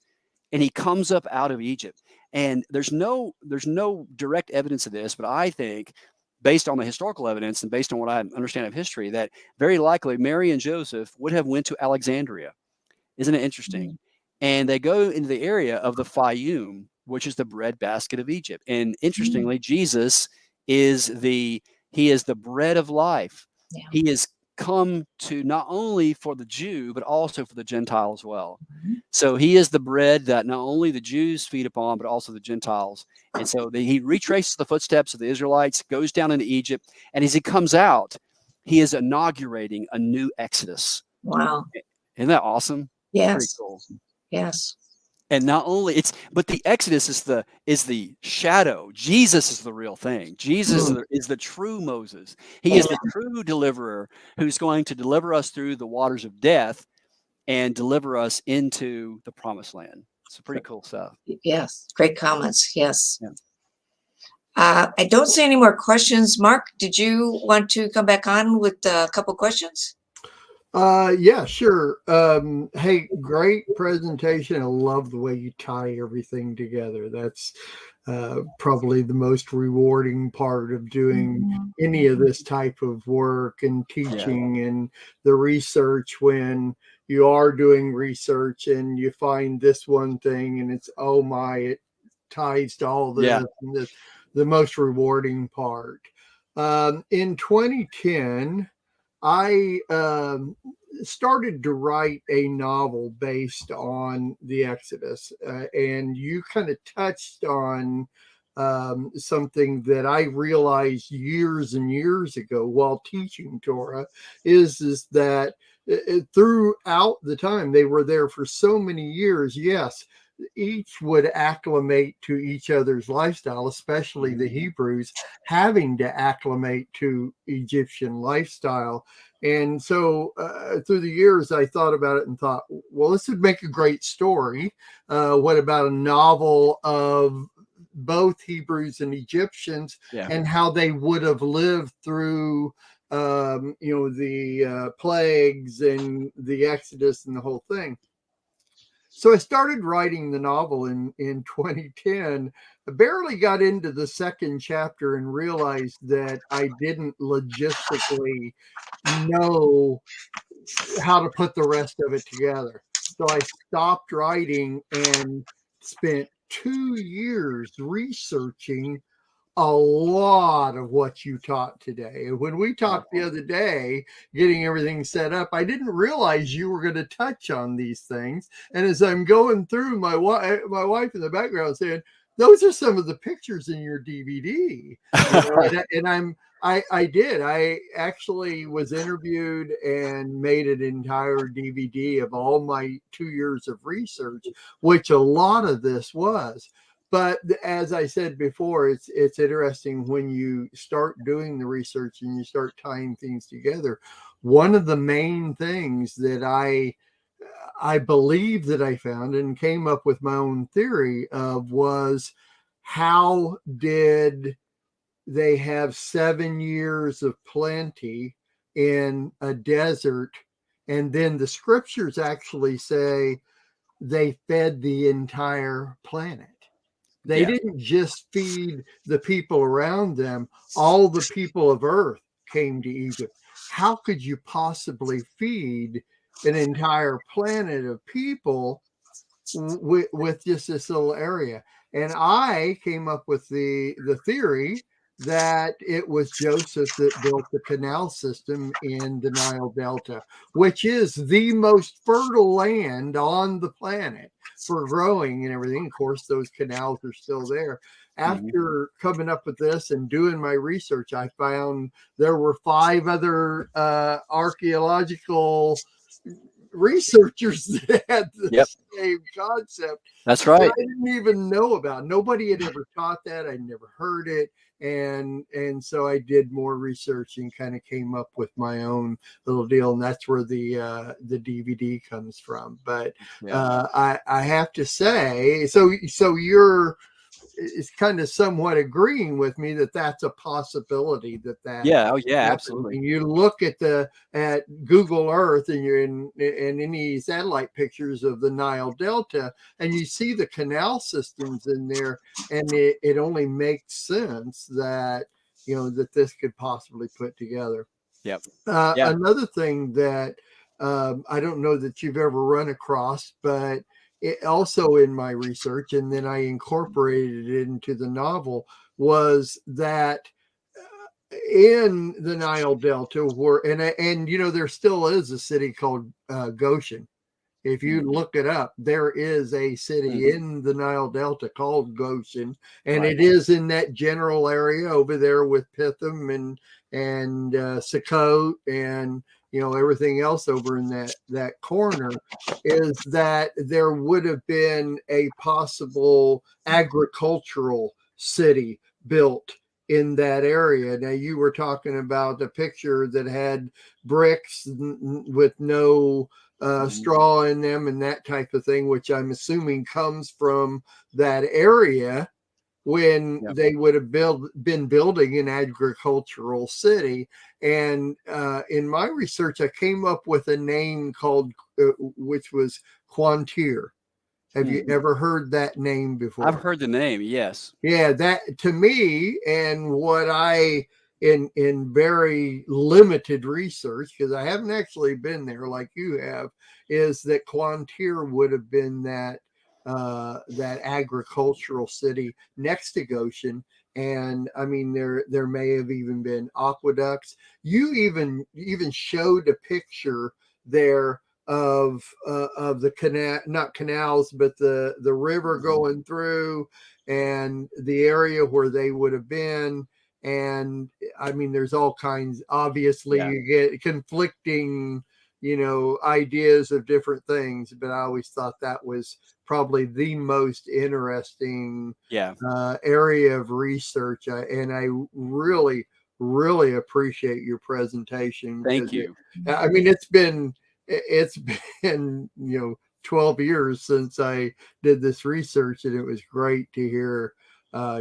and he comes up out of Egypt. And there's no direct evidence of this, but I think, based on the historical evidence and based on what I understand of history, that very likely Mary and Joseph would have went to Alexandria. Isn't it interesting? And they go into the area of the Fayum, which is the breadbasket of Egypt. And interestingly, Jesus is the bread of life. Yeah. He is come to not only for the Jew, but also for the Gentile as well. So he is the bread that not only the Jews feed upon, but also the Gentiles. And so he retraces the footsteps of the Israelites, goes down into Egypt, and as he comes out, he is inaugurating a new Exodus. Wow. Isn't that awesome? Yes. Pretty cool. Yes. And not only but the Exodus is the shadow. Jesus is the real thing. Jesus is the true Moses. He is the true deliverer who's going to deliver us through the waters of death and deliver us into the promised land. It's pretty cool stuff. Yes. Great comments. Yes. Yeah. I don't see any more questions. Mark, did you want to come back on with a couple questions? Yeah, sure. Hey, great presentation. I love the way you tie everything together. That's probably the most rewarding part of doing any of this type of work and teaching and the research, when you are doing research and you find this one thing and it's, oh my, it ties to all this. Yeah. And the most rewarding part. In 2010, I started to write a novel based on the Exodus, and you kind of touched on something that I realized years and years ago while teaching Torah, is that throughout the time they were there for so many years, yes, each would acclimate to each other's lifestyle, especially the Hebrews having to acclimate to Egyptian lifestyle. And so through the years, I thought about it and thought, well, this would make a great story. What about a novel of both Hebrews and Egyptians and how they would have lived through the plagues and the Exodus and the whole thing. So I started writing the novel in 2010. I barely got into the second chapter and realized that I didn't logistically know how to put the rest of it together. So I stopped writing and spent 2 years researching a lot of what you taught today. And when we talked the other day, getting everything set up, I didn't realize you were going to touch on these things. And as I'm going through, my wife in the background saying, those are some of the pictures in your DVD. I did. I actually was interviewed and made an entire DVD of all my 2 years of research, which a lot of this was. But as I said before, it's interesting when you start doing the research and you start tying things together. One of the main things that I believe that I found and came up with my own theory of was, how did they have 7 years of plenty in a desert? And then the scriptures actually say they fed the entire planet. They didn't just feed the people around them. All the people of earth came to Egypt. How could you possibly feed an entire planet of people with just this little area? And I came up with the theory that it was Joseph that built the canal system in the Nile Delta, which is the most fertile land on the planet for growing and everything. Of course, those canals are still there. After coming up with this and doing my research, I found there were 5 other archaeological researchers that had the Yep. same concept. That's that right. I didn't even know about. Nobody had ever taught that. I'd never heard it. And so I did more research and kind of came up with my own little deal, and that's where the DVD comes from. But I have to say, so you're is kind of somewhat agreeing with me that that's a possibility that Yeah. Oh, yeah. happens. Absolutely. And you look at Google Earth and you're in any satellite pictures of the Nile Delta, and you see the canal systems in there, and it only makes sense that that this could possibly put together. Yep. Another thing that I don't know that you've ever run across, but it also in my research, and then I incorporated it into the novel, was that in the Nile Delta, where and there still is a city called Goshen. If you look it up, there is a city in the Nile Delta called Goshen, and it is in that general area over there with Pithom and Sukkot and everything else over in that corner. Is that there would have been a possible agricultural city built in that area. Now you were talking about a picture that had bricks with no straw in them and that type of thing, which I'm assuming comes from that area when they would have been building an agricultural city. And in my research, I came up with a name called, which was Quantir. Have you ever heard that name before? I've heard the name. Yes. Yeah, that to me, and what I in very limited research, because I haven't actually been there like you have, is that Quantir would have been that agricultural city next to Goshen. And I mean, there may have even been aqueducts. You even showed a picture there of the canal, not canals, but the river going through and the area where they would have been. And I mean, there's all kinds, obviously you get conflicting, ideas of different things, but I always thought that was probably the most interesting area of research. And I really, really appreciate your presentation. Thank you. I mean, it's been 12 years since I did this research, and it was great to hear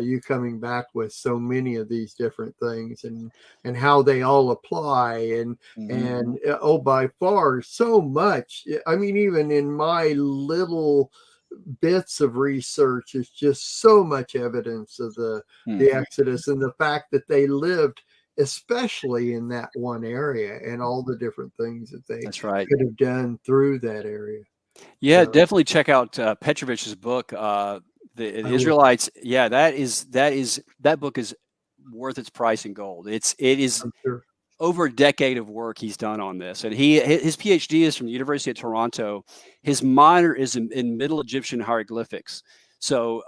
you coming back with so many of these different things and how they all apply and by far so much. I mean, even in my little bits of research, is just so much evidence of the Exodus and the fact that they lived especially in that one area and all the different things that they could have done through that area. Yeah, definitely check out Petrovich's book, the Israelites. Yeah, that book is worth its price in gold. It is over a decade of work he's done on this, and his PhD is from the University of Toronto. His minor is in Middle Egyptian hieroglyphics. So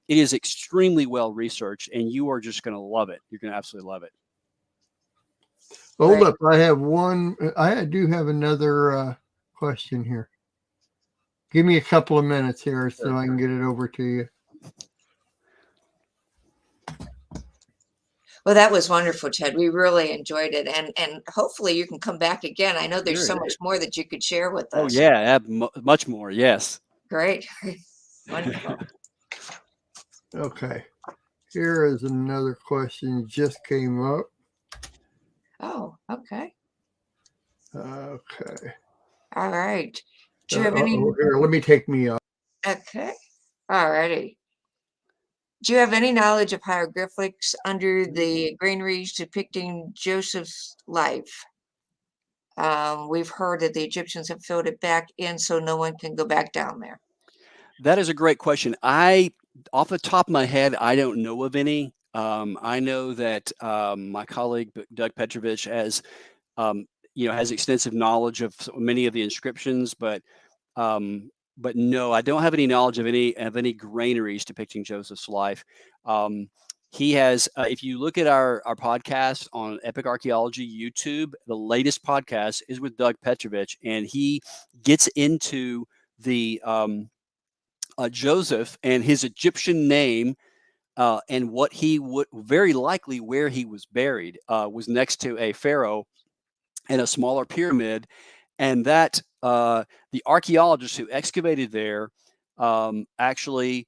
it is extremely well researched, and you are just going to love it. You're going to absolutely love it. Hold up. I do have another question here. Give me a couple of minutes here so I can get it over to you. Well, that was wonderful, Ted. We really enjoyed it. And hopefully you can come back again. I know there's so much more that you could share with us. Oh, yeah, much more. Yes. Great. Wonderful. Okay. Here is another question that just came up. Oh, okay. Okay. All right. Do you have any? Here, let me take me off. Okay. All righty. Do you have any knowledge of hieroglyphics under the granaries depicting Joseph's life? We've heard that the Egyptians have filled it back in so no one can go back down there. That is a great question. Off the top of my head, I don't know of any. I know that my colleague Doug Petrovich has extensive knowledge of many of the inscriptions, but no, I don't have any knowledge of any granaries depicting Joseph's life. He has, if you look at our podcast on Epic Archaeology YouTube, the latest podcast is with Doug Petrovich, and he gets into the Joseph and his Egyptian name, and what he would very likely where he was buried was next to a pharaoh and a smaller pyramid, and that the archaeologists who excavated there actually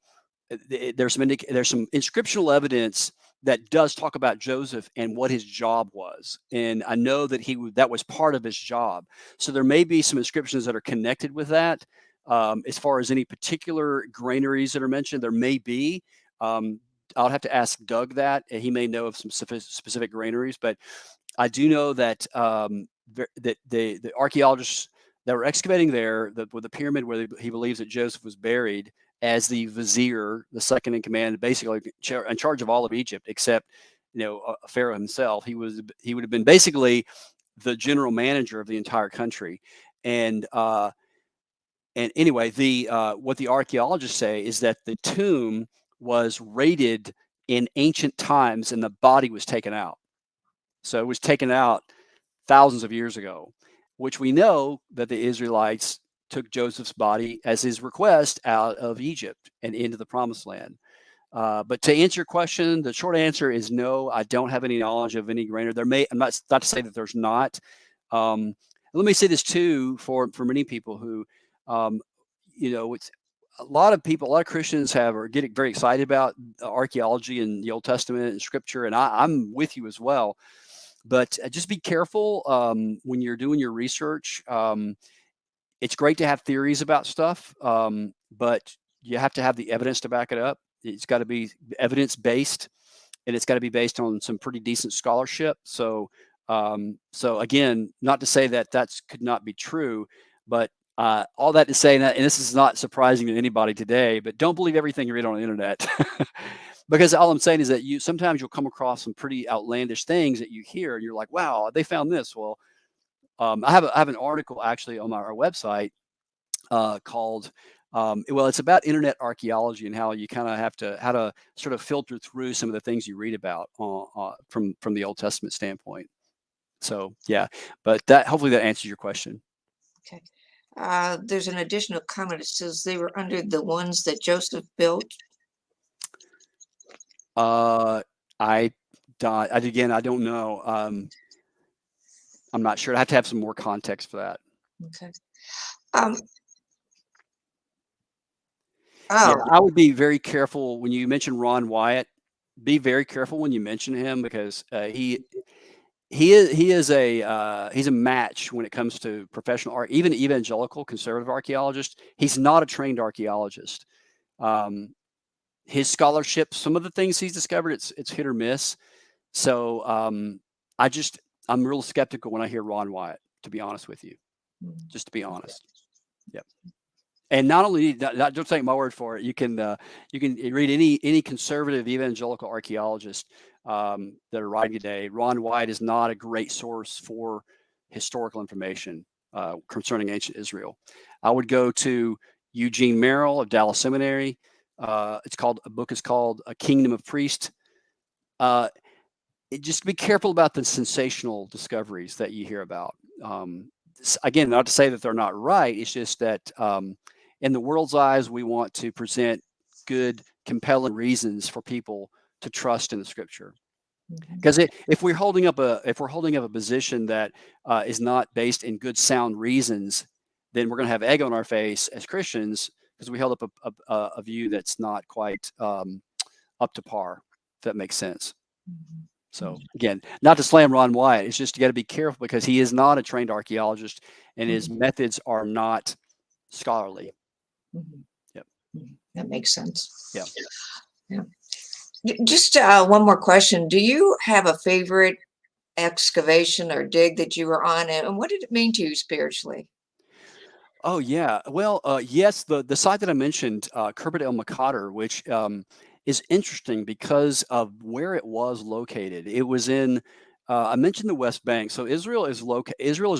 there's some inscriptional evidence that does talk about Joseph and what his job was, and I know that that was part of his job. So there may be some inscriptions that are connected with that. As far as any particular granaries that are mentioned, there may be. I'll have to ask Doug that. He may know of some specific granaries, but I do know that that the archaeologists that were excavating there, with the pyramid where he believes that Joseph was buried, as the vizier, the second in command, basically in charge of all of Egypt, except Pharaoh himself. He would have been basically the general manager of the entire country. And anyway, what the archaeologists say is that the tomb was raided in ancient times, and the body was taken out. So it was taken out thousands of years ago, which we know that the Israelites took Joseph's body as his request out of Egypt and into the Promised Land. But to answer your question, the short answer is no. I don't have any knowledge of any granary. I'm not to say that there's not. Let me say this too, for many people who, it's a lot of Christians are getting very excited about archaeology and the Old Testament and Scripture, and I'm with you as well. But just be careful when you're doing your research. It's great to have theories about stuff, but you have to have the evidence to back it up. It's got to be evidence-based, and it's got to be based on some pretty decent scholarship. So again, not to say that could not be true, but all that to say, and this is not surprising to anybody today, but don't believe everything you read on the internet. Because all I'm saying is that sometimes you'll come across some pretty outlandish things that you hear, and you're like, wow, they found this. Well, I have an article actually on our website called, it's about internet archaeology and how you kind of how to sort of filter through some of the things you read about from the Old Testament standpoint. So yeah, but hopefully that answers your question. Okay. There's an additional comment. It says they were under the ones that Joseph built. I don't know. I'm not sure. I have to have some more context for that. Okay. Yeah, I would be very careful when you mention Ron Wyatt. Be very careful when you mention him, because he's a match when it comes to professional art, even evangelical conservative archaeologists. He's not a trained archaeologist. His scholarship, some of the things he's discovered, it's hit or miss. So I'm real skeptical when I hear Ron Wyatt, to be honest with you, just to be honest. Yep. And not only not don't take my word for it. You can read any conservative evangelical archaeologist that are writing today. Ron Wyatt is not a great source for historical information concerning ancient Israel. I would go to Eugene Merrill of Dallas Seminary. A book is called A Kingdom of Priests. Just be careful about the sensational discoveries that you hear about. Again, not to say that they're not right. It's just that in the world's eyes, we want to present good, compelling reasons for people to trust in the Scripture. Because if we're holding up a position that is not based in good, sound reasons, then we're going to have egg on our face as Christians, because we held up a view that's not quite up to par. If that makes sense. So again, not to slam Ron Wyatt, it's just you got to be careful, because he is not a trained archaeologist and his methods are not scholarly. Yep. That makes sense. Yeah. Just one more question. Do you have a favorite excavation or dig that you were on, and what did it mean to you spiritually? Oh yeah. Well, yes, the site that I mentioned, Khirbet el Maqater, which is interesting because of where it was located. It was in, I mentioned the West Bank. So Israel is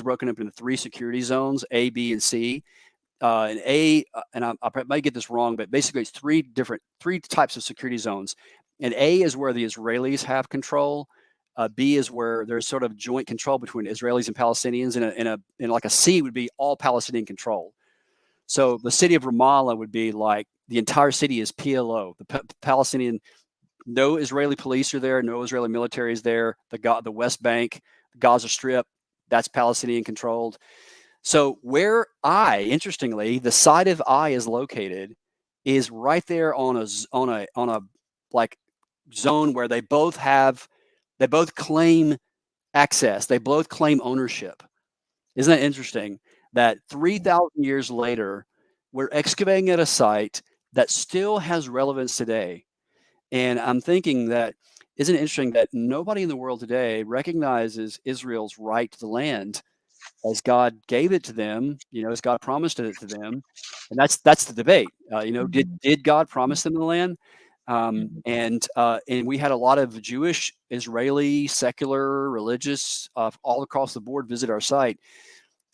broken up into 3 security zones, A, B, and C. And A, and I might get this wrong, but basically it's 3 types of security zones. And A is where the Israelis have control. B is where there's sort of joint control between Israelis and Palestinians, and like a C would be all Palestinian control. So the city of Ramallah would be like the entire city is PLO, the Palestinian. No Israeli police are there. No Israeli military is there. The West Bank, the Gaza Strip, that's Palestinian controlled. So where interestingly, the site of I is located is right there on a like zone where they both claim access. They both claim ownership. Isn't that interesting? That 3,000 years later, we're excavating at a site that still has relevance today. And I'm thinking that, isn't it interesting that nobody in the world today recognizes Israel's right to the land as God gave it to them, as God promised it to them. And that's the debate. Did God promise them the land? And we had a lot of Jewish, Israeli, secular, religious, all across the board visit our site.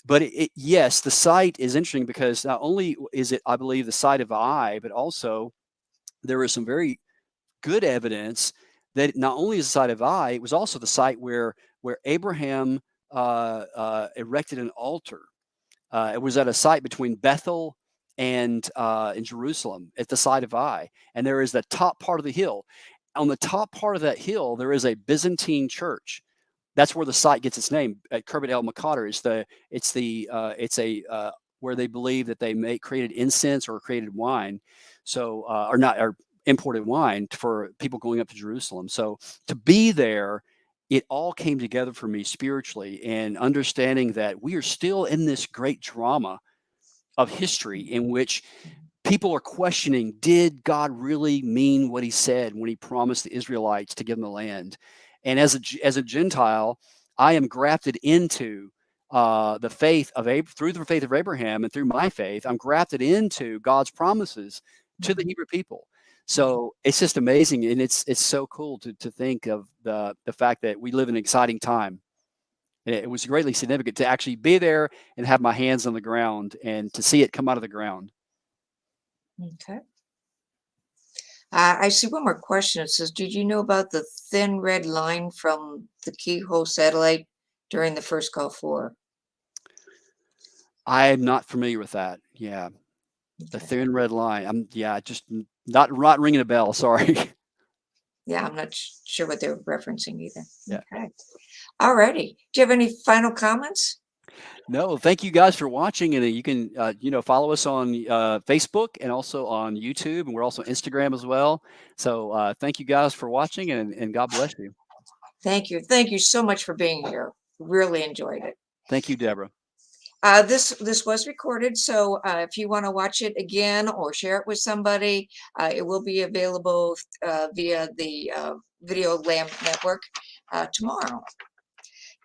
But yes, the site is interesting because not only is it, I believe, the site of Ai, but also there is some very good evidence that not only is the site of Ai, it was also the site where Abraham erected an altar. It was at a site between Bethel and in Jerusalem at the site of Ai. And there is the top part of the hill. On the top part of that hill, there is a Byzantine church. That's where the site gets its name. At Khirbet El Maqader, it's where they believe that they created incense or created wine, or imported wine for people going up to Jerusalem. So to be there, it all came together for me spiritually, and understanding that we are still in this great drama of history in which people are questioning, did God really mean what he said when he promised the Israelites to give them the land? And as a Gentile, I am grafted into the faith of through the faith of Abraham, and through my faith, I'm grafted into God's promises to the Hebrew people. So it's just amazing, and it's so cool to think of the fact that we live in an exciting time. And it was greatly significant to actually be there and have my hands on the ground and to see it come out of the ground. Okay. I see one more question. It says, did you know about the thin red line from the Keyhole satellite during the first Gulf War? I'm not familiar with that. Yeah. Okay. The thin red line. Just not ringing a bell. Sorry. Yeah, I'm not sure what they were referencing either. Yeah. Okay. All righty. Do you have any final comments? No, thank you guys for watching, and you can follow us on Facebook and also on YouTube, and we're also on Instagram as well. So thank you guys for watching, and God bless you. Thank you so much for being here. Really enjoyed it. Thank you, Deborah. This was recorded, so if you want to watch it again or share it with somebody, it will be available via the Video Lamp Network tomorrow.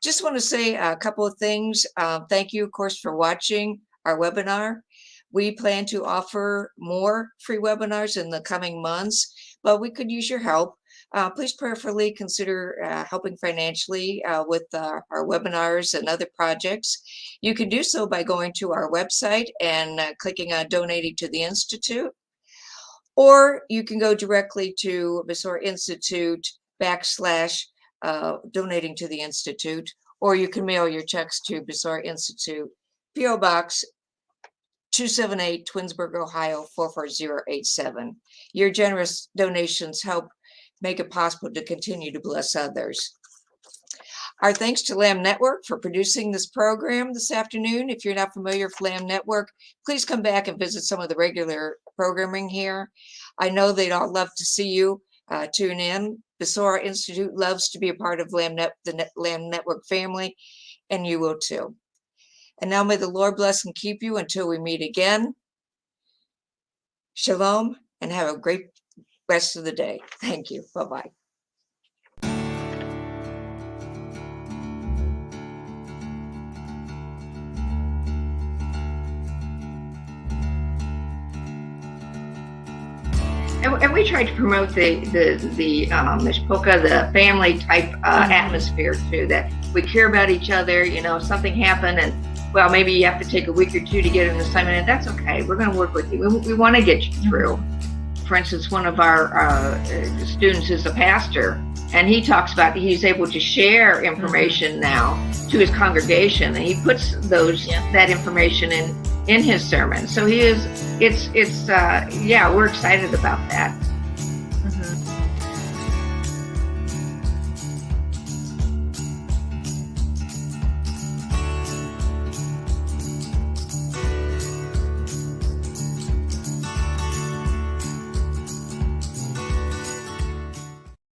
Just want to say a couple of things. Thank you, of course, for watching our webinar. We plan to offer more free webinars in the coming months, but we could use your help. Please prayerfully consider helping financially with our webinars and other projects. You can do so by going to our website and clicking on Donating to the Institute, or you can go directly to Besorah Institute / Donating to the Institute, or you can mail your checks to Besorah Institute, P.O. Box 278, Twinsburg, Ohio 44087. Your generous donations help make it possible to continue to bless others. Our thanks to Lamb Network for producing this program this afternoon. If you're not familiar with Lamb Network, please come back and visit some of the regular programming here. I know they'd all love to see you tune in. Besorah Institute loves to be a part of the Lamb Network family, and you will too. And now may the Lord bless and keep you until we meet again. Shalom, and have a great rest of the day. Thank you. Bye-bye. And we try to promote the mishpoka, the family type atmosphere too, that we care about each other. If something happened and, well, maybe you have to take a week or two to get an assignment, and that's okay. We're going to work with you. We want to get you through for instance, one of our students is a pastor, and he talks about he's able to share information now to his congregation, and he puts that information in his sermon. So we're excited about that.